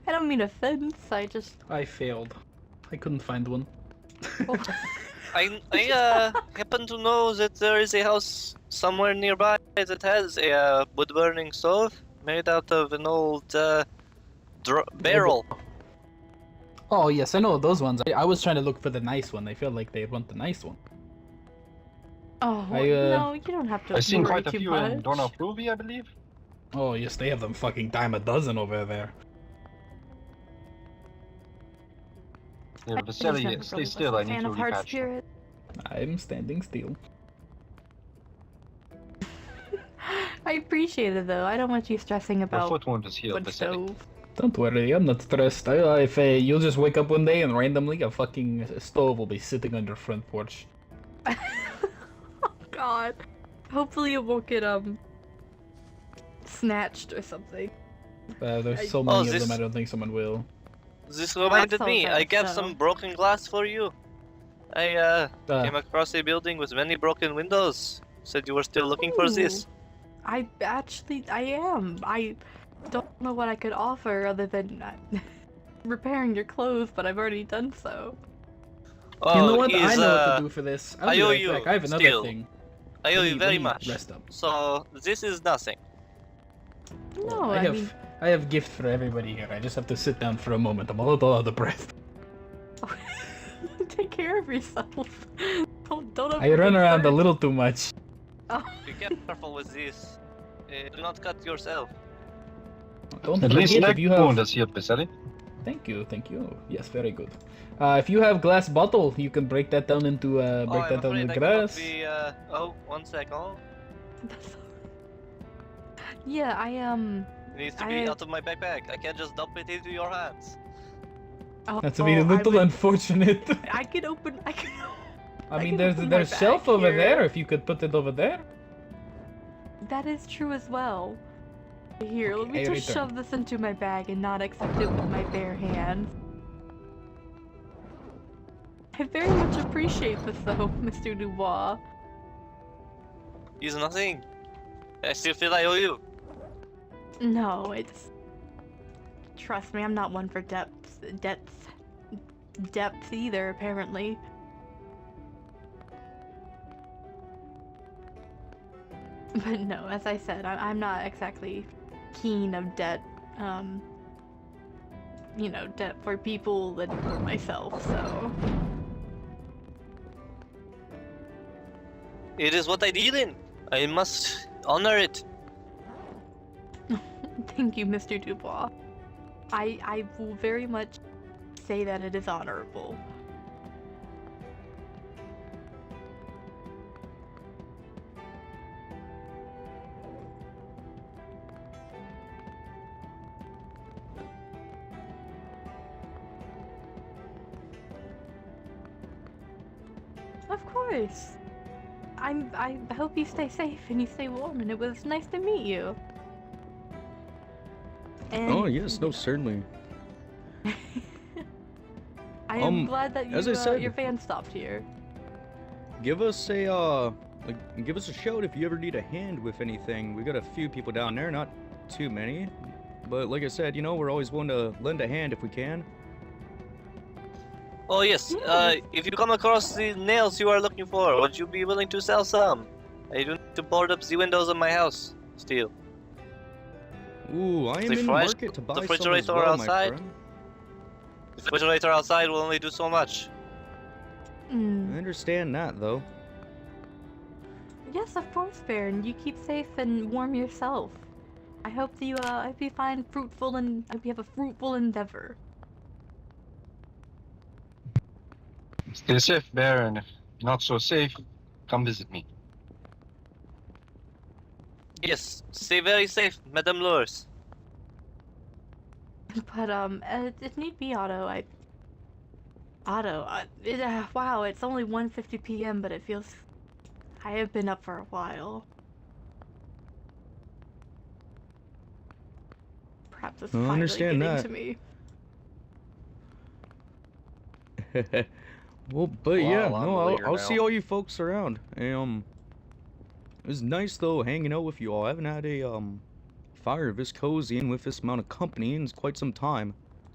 [SPEAKER 3] I don't mean offense, I just...
[SPEAKER 4] I failed. I couldn't find one.
[SPEAKER 6] I happen to know that there is a house somewhere nearby that has a wood-burning stove made out of an old barrel.
[SPEAKER 4] Oh yes, I know those ones. I was trying to look for the nice one. I feel like they want the nice one.
[SPEAKER 3] Oh,
[SPEAKER 4] I,
[SPEAKER 3] no, you don't have to
[SPEAKER 2] I've seen
[SPEAKER 3] worry
[SPEAKER 2] quite a
[SPEAKER 3] too
[SPEAKER 2] few
[SPEAKER 3] much.
[SPEAKER 2] in Dornoff Ruby, I believe.
[SPEAKER 4] Oh yes, they have them fucking dime a dozen over there.
[SPEAKER 2] Yeah,
[SPEAKER 3] I
[SPEAKER 2] but
[SPEAKER 3] just
[SPEAKER 2] Sally,
[SPEAKER 3] never
[SPEAKER 2] stay
[SPEAKER 3] really
[SPEAKER 2] still,
[SPEAKER 3] was
[SPEAKER 2] I
[SPEAKER 3] a
[SPEAKER 2] need
[SPEAKER 3] fan
[SPEAKER 2] to
[SPEAKER 3] of hard
[SPEAKER 2] repatch them.
[SPEAKER 3] spirit.
[SPEAKER 4] I'm standing still.
[SPEAKER 3] I appreciate it though. I don't want you stressing
[SPEAKER 2] Your
[SPEAKER 3] about
[SPEAKER 2] foot wound is healed,
[SPEAKER 3] wood
[SPEAKER 2] Vasily.
[SPEAKER 3] stove.
[SPEAKER 4] Don't worry, I'm not stressed. If you'll just wake up one day and randomly a fucking stove will be sitting on your front porch.
[SPEAKER 3] Oh god. Hopefully it won't get snatched or something.
[SPEAKER 4] There's so
[SPEAKER 6] Oh,
[SPEAKER 4] many of
[SPEAKER 6] this-
[SPEAKER 4] them. I don't think someone will.
[SPEAKER 6] This reminded
[SPEAKER 3] so
[SPEAKER 6] me. I
[SPEAKER 3] bad,
[SPEAKER 6] got
[SPEAKER 3] so.
[SPEAKER 6] some broken glass for you. I came across a building with many broken windows. Said you were still looking for this.
[SPEAKER 3] I am. I don't know what I could offer other than repairing your clothes, but I've already done so.
[SPEAKER 6] Oh,
[SPEAKER 4] You know what? I
[SPEAKER 6] is,
[SPEAKER 4] know what to do for this. I'll
[SPEAKER 6] I
[SPEAKER 4] be
[SPEAKER 6] owe
[SPEAKER 4] right
[SPEAKER 6] you
[SPEAKER 4] back. I have another
[SPEAKER 6] still.
[SPEAKER 4] thing.
[SPEAKER 6] I owe
[SPEAKER 4] Let
[SPEAKER 6] you
[SPEAKER 4] me-
[SPEAKER 6] very
[SPEAKER 4] let me
[SPEAKER 6] much.
[SPEAKER 4] Rest up.
[SPEAKER 6] So this is nothing.
[SPEAKER 3] No,
[SPEAKER 4] I
[SPEAKER 3] I
[SPEAKER 4] have
[SPEAKER 3] mean,
[SPEAKER 4] I have gift for everybody here. I just have to sit down for a moment. I'm a little out of breath.
[SPEAKER 3] take care of yourself. Don't
[SPEAKER 4] I run around a
[SPEAKER 3] overexert.
[SPEAKER 4] little too much.
[SPEAKER 3] Oh.
[SPEAKER 6] Be careful with this. Do not cut yourself.
[SPEAKER 4] Don't
[SPEAKER 2] At least
[SPEAKER 4] forget
[SPEAKER 2] leg
[SPEAKER 4] if you have.
[SPEAKER 2] wound is healed, Vasily.
[SPEAKER 4] Thank you. Yes, very good. If you have glass bottle, you can break that down into break
[SPEAKER 6] I'm
[SPEAKER 4] that down
[SPEAKER 6] afraid
[SPEAKER 4] with
[SPEAKER 6] I cannot
[SPEAKER 4] grass.
[SPEAKER 6] be, oh, 1 second.
[SPEAKER 3] Yeah,
[SPEAKER 6] It needs to be
[SPEAKER 3] I-
[SPEAKER 6] out of my backpack. I can't just dump it into your hands.
[SPEAKER 4] That's a little unfortunate.
[SPEAKER 3] I can open. I can.
[SPEAKER 4] I mean,
[SPEAKER 3] can
[SPEAKER 4] there's
[SPEAKER 3] open my
[SPEAKER 4] there's shelf
[SPEAKER 3] bag
[SPEAKER 4] over
[SPEAKER 3] here.
[SPEAKER 4] there. If you could put it over there.
[SPEAKER 3] That is true as well. Here, let me
[SPEAKER 4] Okay, I
[SPEAKER 3] just
[SPEAKER 4] return.
[SPEAKER 3] shove this into my bag and not accept it with my bare hands. I very much appreciate this though, Mr. Dubois.
[SPEAKER 6] It's nothing. I still feel I owe you.
[SPEAKER 3] No, it's... Trust me, I'm not one for depth either, apparently. But no, as I said, I'm not exactly keen of debt, you know, debt for people and for myself, so...
[SPEAKER 6] It is what I deal in. I must honor it.
[SPEAKER 3] Thank you, Mr. Dubois. I will very much say that it is honorable. Of course. I hope you stay safe and you stay warm, and it was nice to meet you. And
[SPEAKER 5] Oh yes, no, certainly.
[SPEAKER 3] I am glad that
[SPEAKER 5] as I said-
[SPEAKER 3] your van stopped here.
[SPEAKER 5] Give us a give us a shout if you ever need a hand with anything. We got a few people down there, not too many, but like I said, you know, we're always willing to lend a hand if we can.
[SPEAKER 6] Oh yes,
[SPEAKER 3] Yes.
[SPEAKER 6] if you come across the nails you are looking for, would you be willing to sell some? I do need to board up the windows of my house. Still.
[SPEAKER 5] Ooh, I am
[SPEAKER 6] The
[SPEAKER 5] in the
[SPEAKER 6] fridge-
[SPEAKER 5] market to buy
[SPEAKER 6] the
[SPEAKER 5] some as
[SPEAKER 6] refrigerator
[SPEAKER 5] well, my
[SPEAKER 6] outside?
[SPEAKER 5] friend.
[SPEAKER 6] The refrigerator outside will only do so much.
[SPEAKER 5] I
[SPEAKER 3] Mm.
[SPEAKER 5] understand that though.
[SPEAKER 3] Yes, of course, Baron. You keep safe and warm yourself. I hope that I hope you find fruitful and I hope you have a fruitful endeavor.
[SPEAKER 2] Stay safe, Bear, and if not so safe, come visit me.
[SPEAKER 6] Yes, stay very safe, Madame Lours.
[SPEAKER 3] But if need be, Otto, wow, it's only 1:50 p.m., but it feels I have been up for a while. Perhaps it's
[SPEAKER 5] I
[SPEAKER 3] finally
[SPEAKER 5] understand
[SPEAKER 3] getting
[SPEAKER 5] that.
[SPEAKER 3] to me.
[SPEAKER 5] Well, but
[SPEAKER 1] Well,
[SPEAKER 5] yeah,
[SPEAKER 1] I'm
[SPEAKER 5] no,
[SPEAKER 1] the
[SPEAKER 5] I'll
[SPEAKER 1] leader
[SPEAKER 5] see
[SPEAKER 1] now.
[SPEAKER 5] all you folks around. It was nice though hanging out with you all. I haven't had a fire this cozy and with this amount of company in quite some time.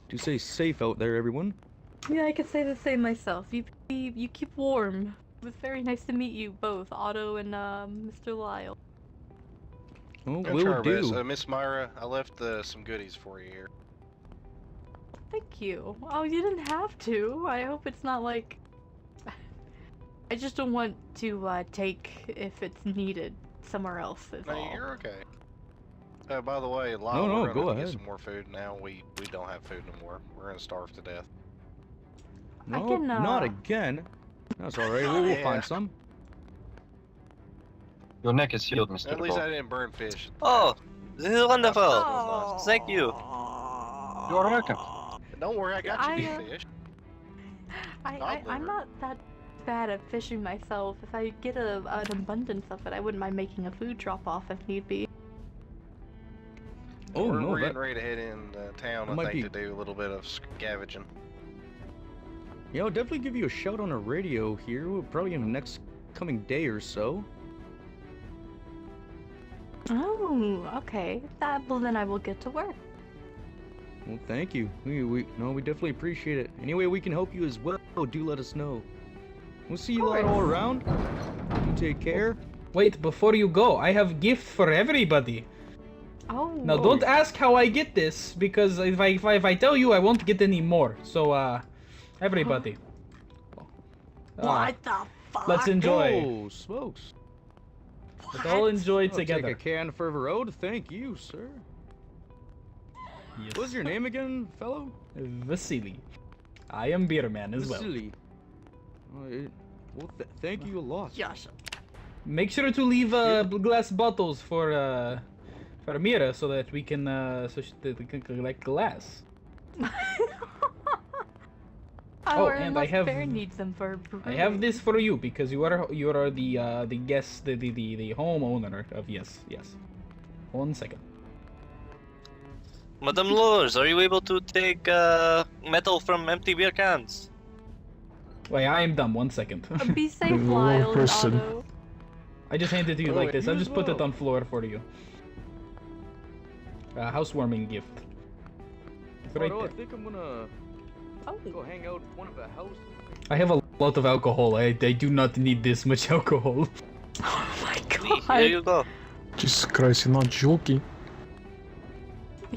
[SPEAKER 5] Do stay safe out there, everyone.
[SPEAKER 3] Yeah, I could say the same myself. You keep warm. It was very nice to meet you both, Otto and Mr. Lyle.
[SPEAKER 5] Oh,
[SPEAKER 1] Gonna try
[SPEAKER 5] will
[SPEAKER 1] our best.
[SPEAKER 5] do.
[SPEAKER 1] Miss Myra, I left some goodies for you here.
[SPEAKER 3] Thank you. Oh, you didn't have to. I hope it's not like... I just don't want to take if it's needed somewhere else is
[SPEAKER 1] No,
[SPEAKER 3] all.
[SPEAKER 1] you're okay. By the way, Lyle,
[SPEAKER 5] No,
[SPEAKER 1] we're
[SPEAKER 5] go
[SPEAKER 1] gonna have to
[SPEAKER 5] ahead.
[SPEAKER 1] get some more food now. We don't have food no more. We're gonna starve to death.
[SPEAKER 3] I
[SPEAKER 5] No,
[SPEAKER 3] can,
[SPEAKER 5] not again. That's alright, we'll
[SPEAKER 1] Yeah.
[SPEAKER 5] find some.
[SPEAKER 2] Your neck is healed, Mr.
[SPEAKER 1] At least I
[SPEAKER 2] Bob.
[SPEAKER 1] didn't burn fish.
[SPEAKER 6] Oh, this is wonderful.
[SPEAKER 1] Oh.
[SPEAKER 6] Thank you.
[SPEAKER 2] You're welcome.
[SPEAKER 1] Don't worry, I got you
[SPEAKER 3] I,
[SPEAKER 1] the fish.
[SPEAKER 3] I'm
[SPEAKER 1] liver.
[SPEAKER 3] not that bad at fishing myself. If I get an abundance of it, I wouldn't mind making a food drop-off if need be.
[SPEAKER 5] Oh,
[SPEAKER 1] we're,
[SPEAKER 5] no,
[SPEAKER 1] we're
[SPEAKER 5] that-
[SPEAKER 1] getting ready to head in town,
[SPEAKER 5] that
[SPEAKER 1] I
[SPEAKER 5] might
[SPEAKER 1] think,
[SPEAKER 5] be-
[SPEAKER 1] to do a little bit of scavenging.
[SPEAKER 5] Yeah, I'll definitely give you a shout on the radio here, probably in the next coming day or so.
[SPEAKER 3] Oh, okay. Well, then I will get to work.
[SPEAKER 5] Well, thank you. We definitely appreciate it. Any way we can help you as well, do let us know. We'll see you lot all
[SPEAKER 3] course.
[SPEAKER 5] around. You take care.
[SPEAKER 4] Wait, before you go, I have gift for everybody.
[SPEAKER 3] Oh.
[SPEAKER 4] Now, don't ask how I get this, because if I tell you, I won't get any more. So, everybody.
[SPEAKER 3] What the fuck?
[SPEAKER 4] Let's enjoy.
[SPEAKER 5] Oh, smokes.
[SPEAKER 4] Let's all enjoy
[SPEAKER 5] I'll
[SPEAKER 4] together.
[SPEAKER 5] Take a can further road. Thank you, sir.
[SPEAKER 4] Yes.
[SPEAKER 5] What's your name again, fellow?
[SPEAKER 4] Vasily. I am beer man as well.
[SPEAKER 5] Vasily. Well, thank you a lot.
[SPEAKER 3] Yasha.
[SPEAKER 4] Make sure to leave glass bottles for Mira so that we can we can collect glass.
[SPEAKER 3] Oh,
[SPEAKER 4] and
[SPEAKER 3] unless
[SPEAKER 4] I have-
[SPEAKER 3] Bear needs them for
[SPEAKER 4] I have this for you because you are the guest, the homeowner of yes. 1 second.
[SPEAKER 6] Madame Lures, are you able to take metal from empty beer cans?
[SPEAKER 4] Wait, I am dumb. 1 second.
[SPEAKER 3] Be safe,
[SPEAKER 7] One
[SPEAKER 3] Lyle and
[SPEAKER 7] person.
[SPEAKER 3] Otto.
[SPEAKER 4] I just handed it to you
[SPEAKER 1] Oh,
[SPEAKER 4] like
[SPEAKER 1] wait,
[SPEAKER 4] this. I'll
[SPEAKER 1] you
[SPEAKER 4] just
[SPEAKER 1] as
[SPEAKER 4] put it
[SPEAKER 1] well.
[SPEAKER 4] on floor for you. Housewarming gift. It's right
[SPEAKER 5] I
[SPEAKER 4] there.
[SPEAKER 5] think I'm gonna
[SPEAKER 3] Oh.
[SPEAKER 5] go hang out at one of the houses.
[SPEAKER 4] I have a lot of alcohol. I do not need this much alcohol.
[SPEAKER 3] Oh my
[SPEAKER 6] Here
[SPEAKER 3] god.
[SPEAKER 6] you go.
[SPEAKER 7] Jesus Christ, you're not joking.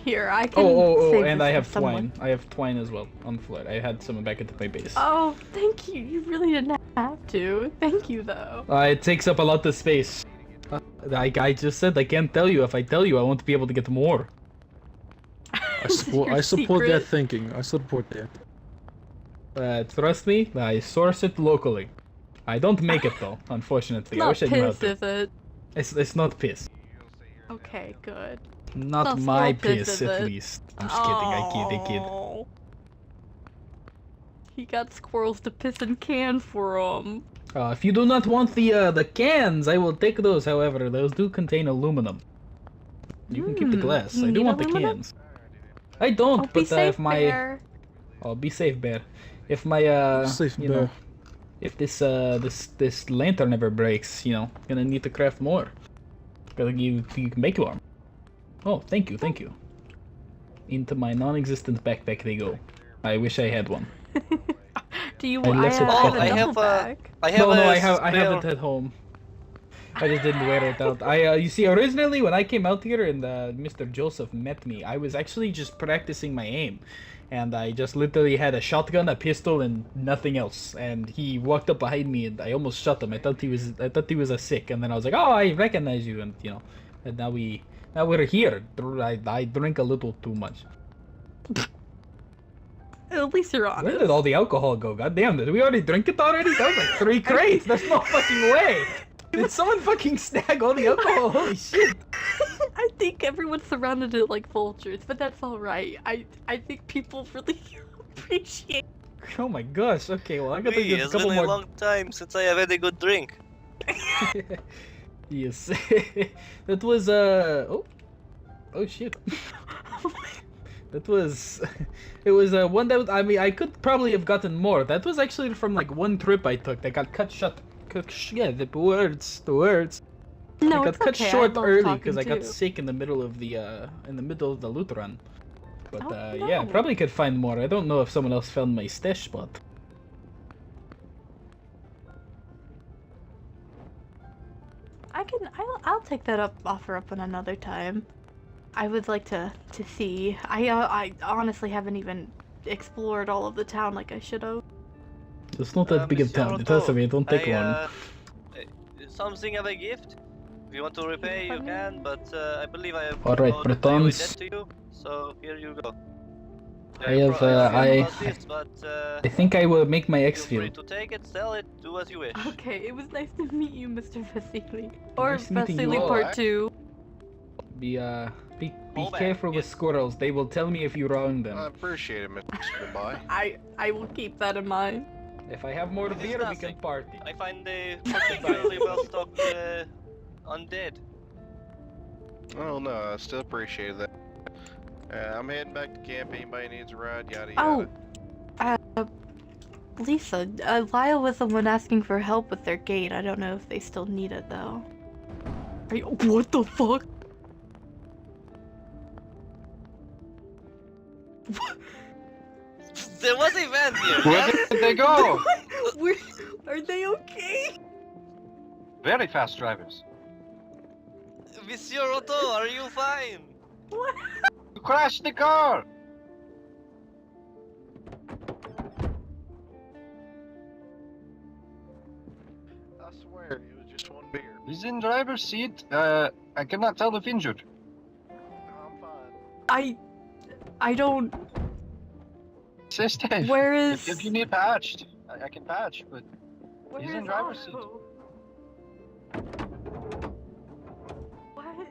[SPEAKER 3] Here, I can
[SPEAKER 4] Oh,
[SPEAKER 3] save
[SPEAKER 4] and
[SPEAKER 3] this
[SPEAKER 4] I
[SPEAKER 3] for
[SPEAKER 4] have
[SPEAKER 3] someone.
[SPEAKER 4] twine. I have twine as well on the floor. I had some back at my base.
[SPEAKER 3] Oh, thank you. You really didn't have to. Thank you, though.
[SPEAKER 4] It takes up a lot of space. Like I just said, I can't tell you. If I tell you, I won't be able to get more.
[SPEAKER 7] I
[SPEAKER 3] This is
[SPEAKER 7] support,
[SPEAKER 3] your
[SPEAKER 7] I support that
[SPEAKER 3] secret?
[SPEAKER 7] thinking. I support that.
[SPEAKER 4] Trust me, I source it locally. I don't make it though, unfortunately. I
[SPEAKER 3] Not
[SPEAKER 4] wish I knew how
[SPEAKER 3] piss,
[SPEAKER 4] to.
[SPEAKER 3] is it?
[SPEAKER 4] It's not piss.
[SPEAKER 3] Okay, good.
[SPEAKER 4] Not
[SPEAKER 3] Not
[SPEAKER 4] my
[SPEAKER 3] small piss,
[SPEAKER 4] piss,
[SPEAKER 3] is
[SPEAKER 4] at
[SPEAKER 3] it?
[SPEAKER 4] least. I'm just kidding. I kid.
[SPEAKER 3] Oh. He got squirrels to piss in cans for him.
[SPEAKER 4] If you do not want the cans, I will take those. However, those do contain aluminum. You can keep the glass.
[SPEAKER 3] you
[SPEAKER 4] I do
[SPEAKER 3] need
[SPEAKER 4] want the
[SPEAKER 3] aluminum?
[SPEAKER 4] cans. I don't,
[SPEAKER 3] Oh, be
[SPEAKER 4] but
[SPEAKER 3] safe,
[SPEAKER 4] if my
[SPEAKER 3] Bear.
[SPEAKER 4] oh, be safe, Bear. If my
[SPEAKER 7] Safe
[SPEAKER 4] you
[SPEAKER 7] bear.
[SPEAKER 4] know, if this lantern ever breaks, gonna need to craft more. Gotta you can make more. Oh, thank you. Into my non-existent backpack they go. I wish I had one.
[SPEAKER 3] Do you
[SPEAKER 4] I
[SPEAKER 3] want?
[SPEAKER 4] left it
[SPEAKER 3] have
[SPEAKER 4] behind.
[SPEAKER 3] a
[SPEAKER 6] I have
[SPEAKER 3] double
[SPEAKER 6] a-
[SPEAKER 3] bag.
[SPEAKER 6] I have
[SPEAKER 4] No,
[SPEAKER 6] a
[SPEAKER 4] I have
[SPEAKER 6] spare-
[SPEAKER 4] it at home. I just didn't wear it out. You see, originally when I came out here and Mr. Joseph met me, I was actually just practicing my aim, and I just literally had a shotgun, a pistol, and nothing else. And he walked up behind me, and I almost shot him. I thought he was a sick, and then I was like, "Oh, I recognize you," and and now we're here. I drink a little too much.
[SPEAKER 3] At least you're honest.
[SPEAKER 4] Where did all the alcohol go? God damn, did we already drink it already? That was like 3 crates. There's no fucking way. Did someone fucking snag all the alcohol? Holy shit.
[SPEAKER 3] I think everyone surrounded it like vultures, but that's all right. I think people really appreciate.
[SPEAKER 4] Oh my gosh. Okay, well I gotta
[SPEAKER 6] Hey,
[SPEAKER 4] get a
[SPEAKER 6] it's
[SPEAKER 4] couple
[SPEAKER 6] been a
[SPEAKER 4] more.
[SPEAKER 6] long time since I have had a good drink.
[SPEAKER 4] Yes. That was oh shit. That was it was one that was, I mean I could probably have gotten more. That was actually from like one trip I took that got cut short. Yeah, the words.
[SPEAKER 3] No,
[SPEAKER 4] I got
[SPEAKER 3] it's
[SPEAKER 4] cut
[SPEAKER 3] okay.
[SPEAKER 4] short
[SPEAKER 3] I love
[SPEAKER 4] early
[SPEAKER 3] talking
[SPEAKER 4] because I got
[SPEAKER 3] too.
[SPEAKER 4] sick in the middle of the loot run. But
[SPEAKER 3] Oh,
[SPEAKER 4] yeah, I
[SPEAKER 3] no.
[SPEAKER 4] probably could find more. I don't know if someone else found my stash spot.
[SPEAKER 3] I'll take that offer up on another time. I would like to see. I honestly haven't even explored all of the town like I should have.
[SPEAKER 4] It's not that big of a
[SPEAKER 6] Monsieur
[SPEAKER 4] town. It
[SPEAKER 6] Otto,
[SPEAKER 4] has to be. Don't take long.
[SPEAKER 6] Something of a gift. If you want to repay, you can, but I believe I have
[SPEAKER 4] Alright,
[SPEAKER 6] owed
[SPEAKER 4] Bretons.
[SPEAKER 6] debt to you, so here you go.
[SPEAKER 4] I have, I think I will make my
[SPEAKER 6] Feel
[SPEAKER 4] exfil.
[SPEAKER 6] free to take it, sell it, do as you wish.
[SPEAKER 3] Okay, it was nice to meet you, Mr. Vasily. Or
[SPEAKER 4] Nice meeting you
[SPEAKER 3] Vasily
[SPEAKER 1] all.
[SPEAKER 3] Part 2.
[SPEAKER 4] Be
[SPEAKER 6] Hold back,
[SPEAKER 4] careful with
[SPEAKER 6] yes.
[SPEAKER 4] squirrels. They will tell me if you wrong them.
[SPEAKER 1] I appreciate it, Mr. Goodbye.
[SPEAKER 3] I will keep that in mind.
[SPEAKER 4] If I have more
[SPEAKER 6] It is
[SPEAKER 4] beer, we
[SPEAKER 6] nothing.
[SPEAKER 4] can party.
[SPEAKER 6] I find a particularly well-stocked undead.
[SPEAKER 1] Oh no, I still appreciate that. I'm heading back to camp. Anybody needs a ride? Yada
[SPEAKER 3] Oh,
[SPEAKER 1] yada.
[SPEAKER 3] Lisa, Lyle was the one asking for help with their gate. I don't know if they still need it though. What the fuck?
[SPEAKER 6] There was a van here,
[SPEAKER 2] Where
[SPEAKER 6] yeah?
[SPEAKER 2] did they go?
[SPEAKER 3] Are they okay?
[SPEAKER 2] Very fast drivers.
[SPEAKER 6] Monsieur Otto, are you fine?
[SPEAKER 3] What?
[SPEAKER 2] You crashed the car!
[SPEAKER 1] I swear, it was just one beer.
[SPEAKER 2] He's in driver's seat. I cannot tell if injured.
[SPEAKER 1] I'm fine.
[SPEAKER 3] I don't.
[SPEAKER 2] Sister,
[SPEAKER 3] Where is?
[SPEAKER 2] if you need patched, I can patch, but
[SPEAKER 3] Where
[SPEAKER 2] he's
[SPEAKER 3] is
[SPEAKER 2] in driver's seat.
[SPEAKER 3] Otto? What?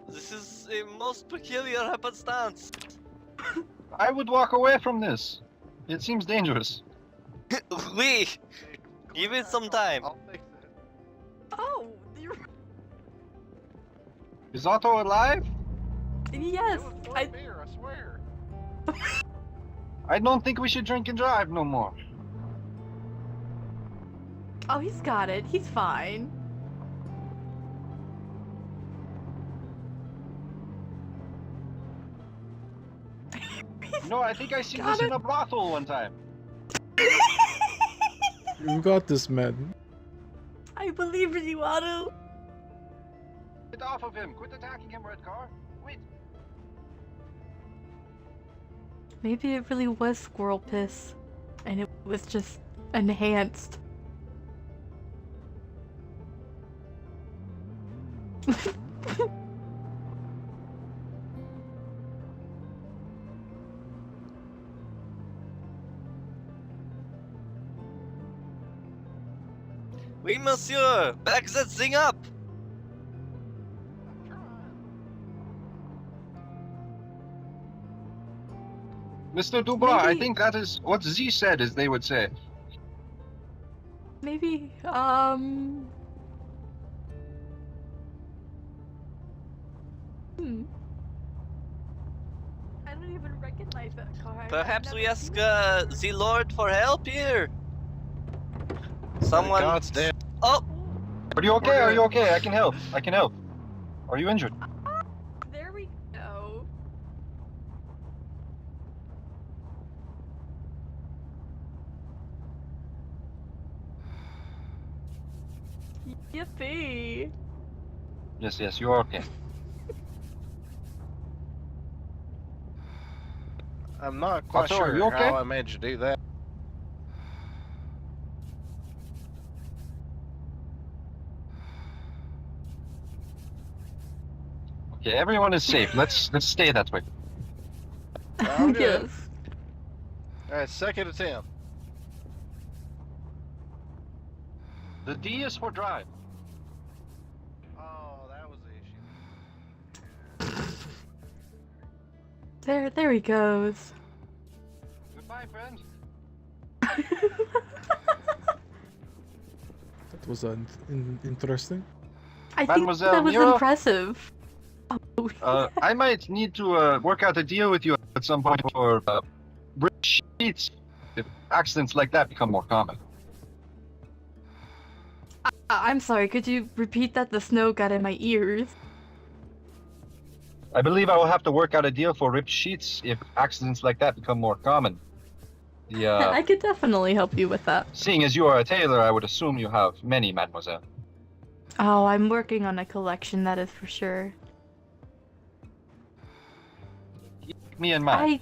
[SPEAKER 6] This is a most peculiar happenstance.
[SPEAKER 2] I would walk away from this. It seems dangerous.
[SPEAKER 6] We give it some time.
[SPEAKER 1] I'll fix it.
[SPEAKER 3] Oh, you're...
[SPEAKER 2] Is Otto alive?
[SPEAKER 3] yes.
[SPEAKER 1] It was one beer, I swear.
[SPEAKER 2] I don't think we should drink and drive no more.
[SPEAKER 3] Oh, he's got it. He's fine.
[SPEAKER 2] No, I think I seen
[SPEAKER 3] Got
[SPEAKER 2] this in
[SPEAKER 3] it.
[SPEAKER 2] a brothel one time.
[SPEAKER 7] You got this, man.
[SPEAKER 3] I believe in you, Otto.
[SPEAKER 2] Get off of him! Quit attacking him, red car! Wait!
[SPEAKER 3] Maybe it really was squirrel piss, and it was just enhanced.
[SPEAKER 6] Oui, monsieur! Back that thing up!
[SPEAKER 2] Mr. Dubois, I
[SPEAKER 3] Maybe-
[SPEAKER 2] think that is what Z said, as they would say.
[SPEAKER 3] Maybe, I don't even recognize that car.
[SPEAKER 6] Perhaps we ask the Lord for help here? Someone...
[SPEAKER 1] God's dead.
[SPEAKER 6] Oh!
[SPEAKER 2] Are you okay? Are you okay? I can help. I can help. Are you injured?
[SPEAKER 3] There we go. Yippee!
[SPEAKER 2] Yes, you're okay.
[SPEAKER 1] I'm not quite
[SPEAKER 2] Otto, are
[SPEAKER 1] sure
[SPEAKER 2] you okay?
[SPEAKER 1] how I managed to do that.
[SPEAKER 2] Okay, everyone is safe. Let's stay that way.
[SPEAKER 1] I'm good.
[SPEAKER 3] Yes.
[SPEAKER 1] Alright, second attempt.
[SPEAKER 2] The D is for drive.
[SPEAKER 1] Oh, that was the issue.
[SPEAKER 3] There he goes.
[SPEAKER 2] Goodbye, friend.
[SPEAKER 7] That was interesting.
[SPEAKER 3] I think
[SPEAKER 2] Mademoiselle
[SPEAKER 3] that was
[SPEAKER 2] Mira?
[SPEAKER 3] impressive. Oh,
[SPEAKER 2] I might need to work out a deal with you at some point for bridge sheets if accidents like that become more common.
[SPEAKER 3] I'm sorry, could you repeat that? The snow got in my ears.
[SPEAKER 2] I believe I will have to work out a deal for ripped sheets if accidents like that become more common.
[SPEAKER 3] I could definitely help you with that.
[SPEAKER 2] Seeing as you are a tailor, I would assume you have many, mademoiselle.
[SPEAKER 3] Oh, I'm working on a collection, that is for sure.
[SPEAKER 2] Keep me in mind.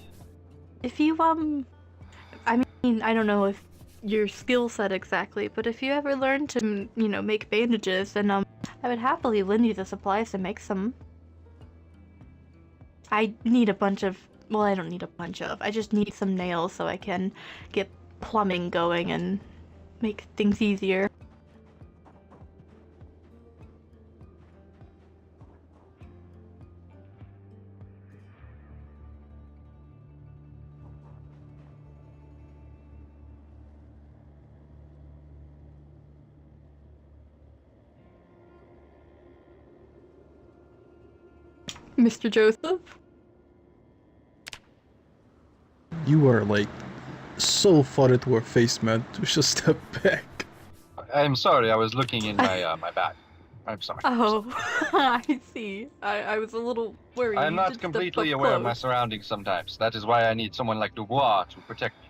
[SPEAKER 3] If you, I mean, I don't know if your skill set exactly, but if you ever learn to, you know, make bandages, then, I would happily lend you the supplies to make some. I need a bunch of, well, I don't need a bunch of, I just need some nails so I can get plumbing going and make things easier. Mr. Joseph?
[SPEAKER 7] You are like so far into our face, man. We should step back.
[SPEAKER 2] I'm sorry, I was looking in my my bag. I'm sorry.
[SPEAKER 3] Oh, I see. I was a little worried.
[SPEAKER 2] I'm
[SPEAKER 3] You
[SPEAKER 2] not
[SPEAKER 3] did step
[SPEAKER 2] completely
[SPEAKER 3] up
[SPEAKER 2] aware of my
[SPEAKER 3] close.
[SPEAKER 2] surroundings sometimes. That is why I need someone like Dubois to protect me.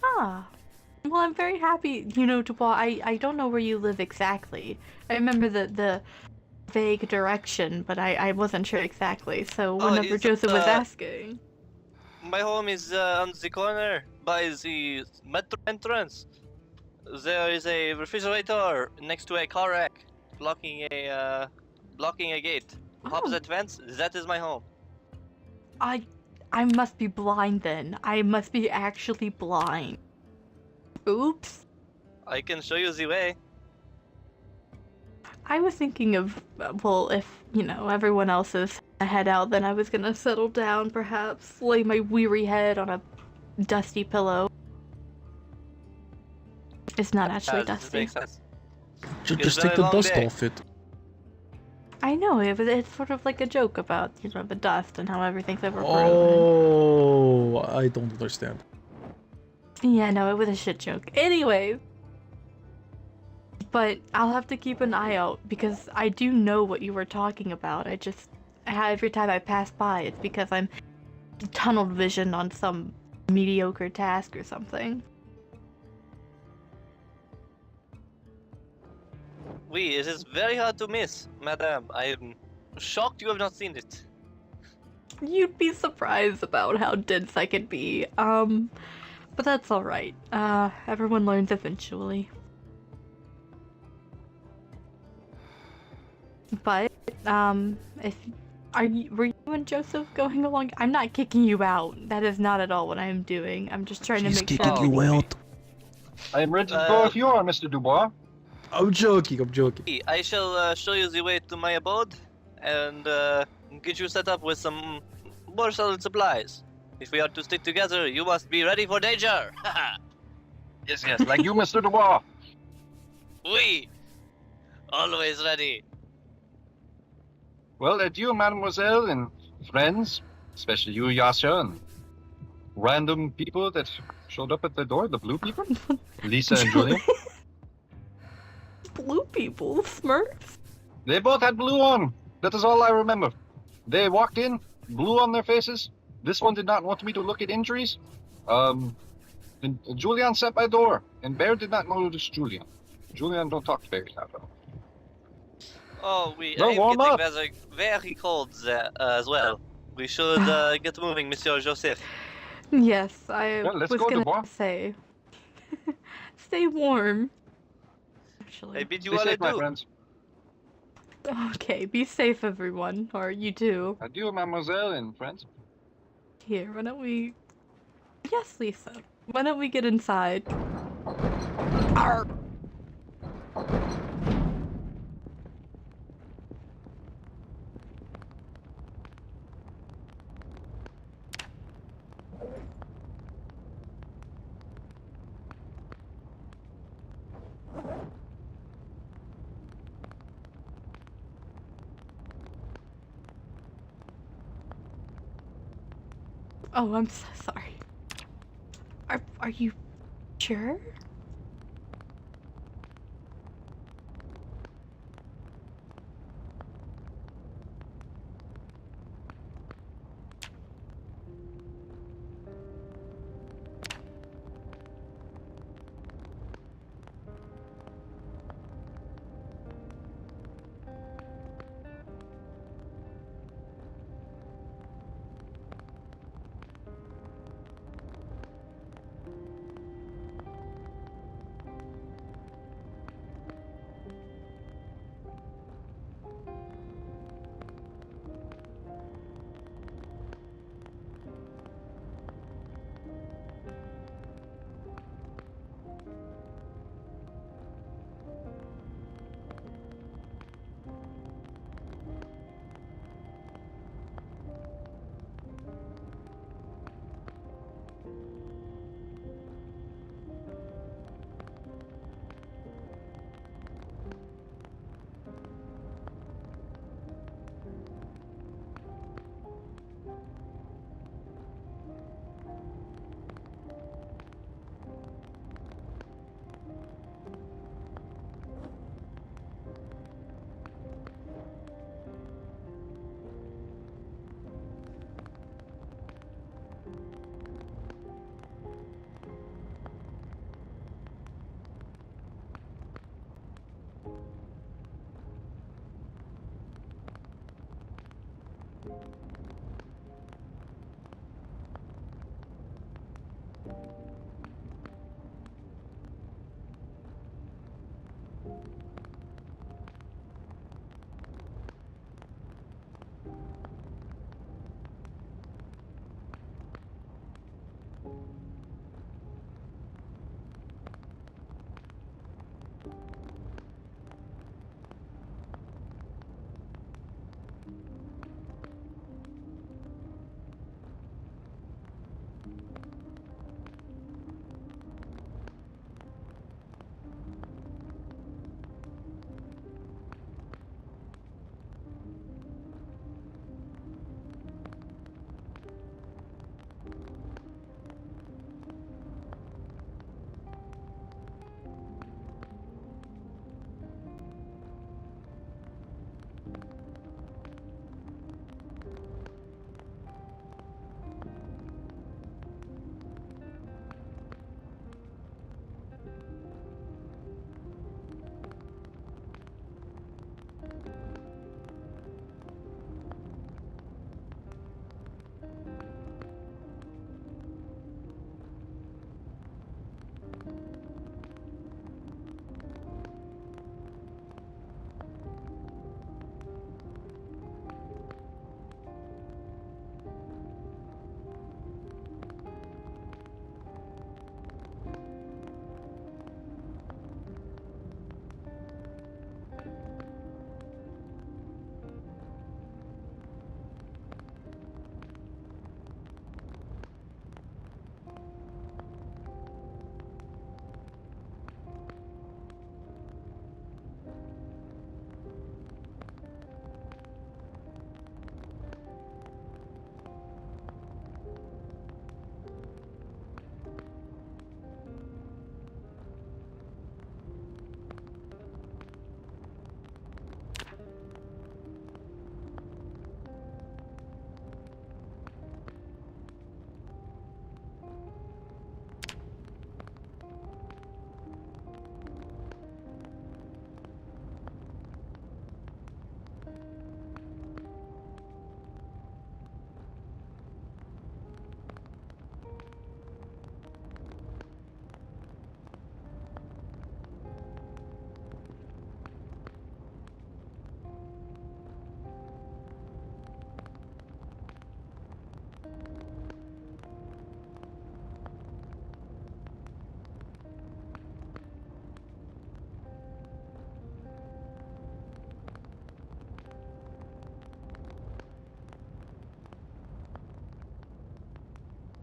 [SPEAKER 3] Ah. Well, I'm very happy, you know, Dubois, I don't know where you live exactly. I remember the vague direction, but I wasn't sure exactly, so
[SPEAKER 6] Oh,
[SPEAKER 3] whenever
[SPEAKER 6] is
[SPEAKER 3] Joseph was
[SPEAKER 6] it,
[SPEAKER 3] asking...
[SPEAKER 6] My home is on the corner by the metro entrance. There is a refrigerator next to a car rack, blocking a gate. Opposite fence. That is my home.
[SPEAKER 3] I must be blind then. I must be actually blind. Oops.
[SPEAKER 6] I can show you the way.
[SPEAKER 3] I was thinking of, well, if, you know, everyone else is head out, then I was gonna settle down, perhaps, lay my weary head on a dusty pillow. It's not actually
[SPEAKER 6] This
[SPEAKER 3] dusty.
[SPEAKER 6] makes sense.
[SPEAKER 7] Just
[SPEAKER 6] been
[SPEAKER 7] take
[SPEAKER 6] a
[SPEAKER 7] the
[SPEAKER 6] long
[SPEAKER 7] dust
[SPEAKER 6] day.
[SPEAKER 7] off it.
[SPEAKER 3] I know, it's sort of like a joke about, you know, the dust and how everything's overgrown.
[SPEAKER 7] Oh, I don't understand.
[SPEAKER 3] Yeah, no, it was a shit joke. Anyways. But I'll have to keep an eye out, because I do know what you were talking about. Every time I pass by, it's because I'm tunnel visioned on some mediocre task or something.
[SPEAKER 6] Oui, it is very hard to miss, madame. I am shocked you have not seen it.
[SPEAKER 3] You'd be surprised about how dense I can be. But that's alright. Everyone learns eventually. But, were you and Joseph going along? I'm not kicking you out. That is not at all what I'm doing. I'm just trying to
[SPEAKER 7] She's
[SPEAKER 3] make
[SPEAKER 7] kicking
[SPEAKER 3] sure.
[SPEAKER 7] you out.
[SPEAKER 2] I am ready to go if you are, Mr. Dubois.
[SPEAKER 7] I'm joking, I'm joking.
[SPEAKER 6] I shall show you the way to my abode and get you set up with some more solid supplies. If we are to stick together, you must be ready for danger.
[SPEAKER 2] Yes, yes, like you, Mr. Dubois.
[SPEAKER 6] Oui, always ready.
[SPEAKER 2] Well, adieu, mademoiselle and friends, especially you, Yasha, and random people that showed up at the door, the blue people, Lisa and Julia.
[SPEAKER 3] Blue people, Smurfs.
[SPEAKER 2] They both had blue on. That is all I remember. They walked in, blue on their faces. This one did not want me to look at injuries. And Julian sat by door, and Bear did not notice Julian. Julian don't talk to Bears at all.
[SPEAKER 6] Oh, we
[SPEAKER 2] No,
[SPEAKER 6] are
[SPEAKER 2] warm
[SPEAKER 6] getting
[SPEAKER 2] up.
[SPEAKER 6] very, very cold there as well. We should get moving, Monsieur Joseph.
[SPEAKER 3] Yes, I
[SPEAKER 2] Well, let's
[SPEAKER 3] was
[SPEAKER 2] go,
[SPEAKER 3] gonna
[SPEAKER 2] Dubois.
[SPEAKER 3] say. Stay warm.
[SPEAKER 6] I
[SPEAKER 3] Actually.
[SPEAKER 6] bid you
[SPEAKER 2] Be
[SPEAKER 6] all
[SPEAKER 2] safe, my
[SPEAKER 6] adieu.
[SPEAKER 2] friends.
[SPEAKER 3] Okay, be safe, everyone. Or you too.
[SPEAKER 2] Adieu, mademoiselle and friends.
[SPEAKER 3] Here, why don't we... Yes, Lisa. Why don't we get inside? Arr! Oh, I'm so sorry. Are you sure?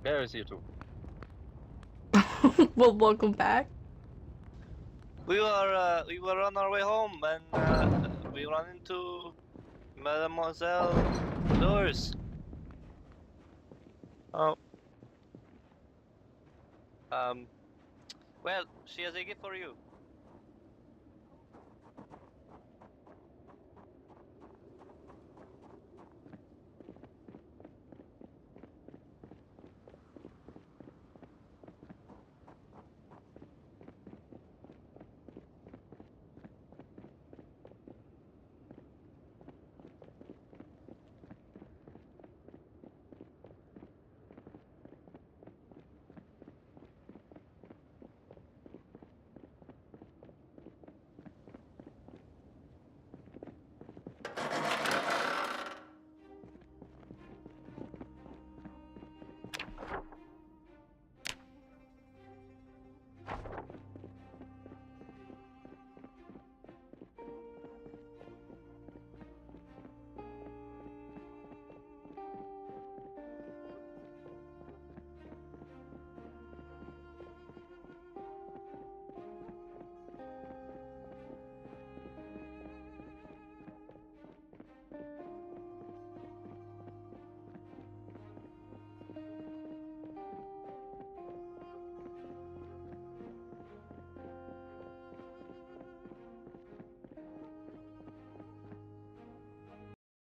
[SPEAKER 2] There is you two.
[SPEAKER 3] Well, welcome back.
[SPEAKER 6] We were on our way home and we ran into Mademoiselle Lures. Oh. Well, she has a gift for you.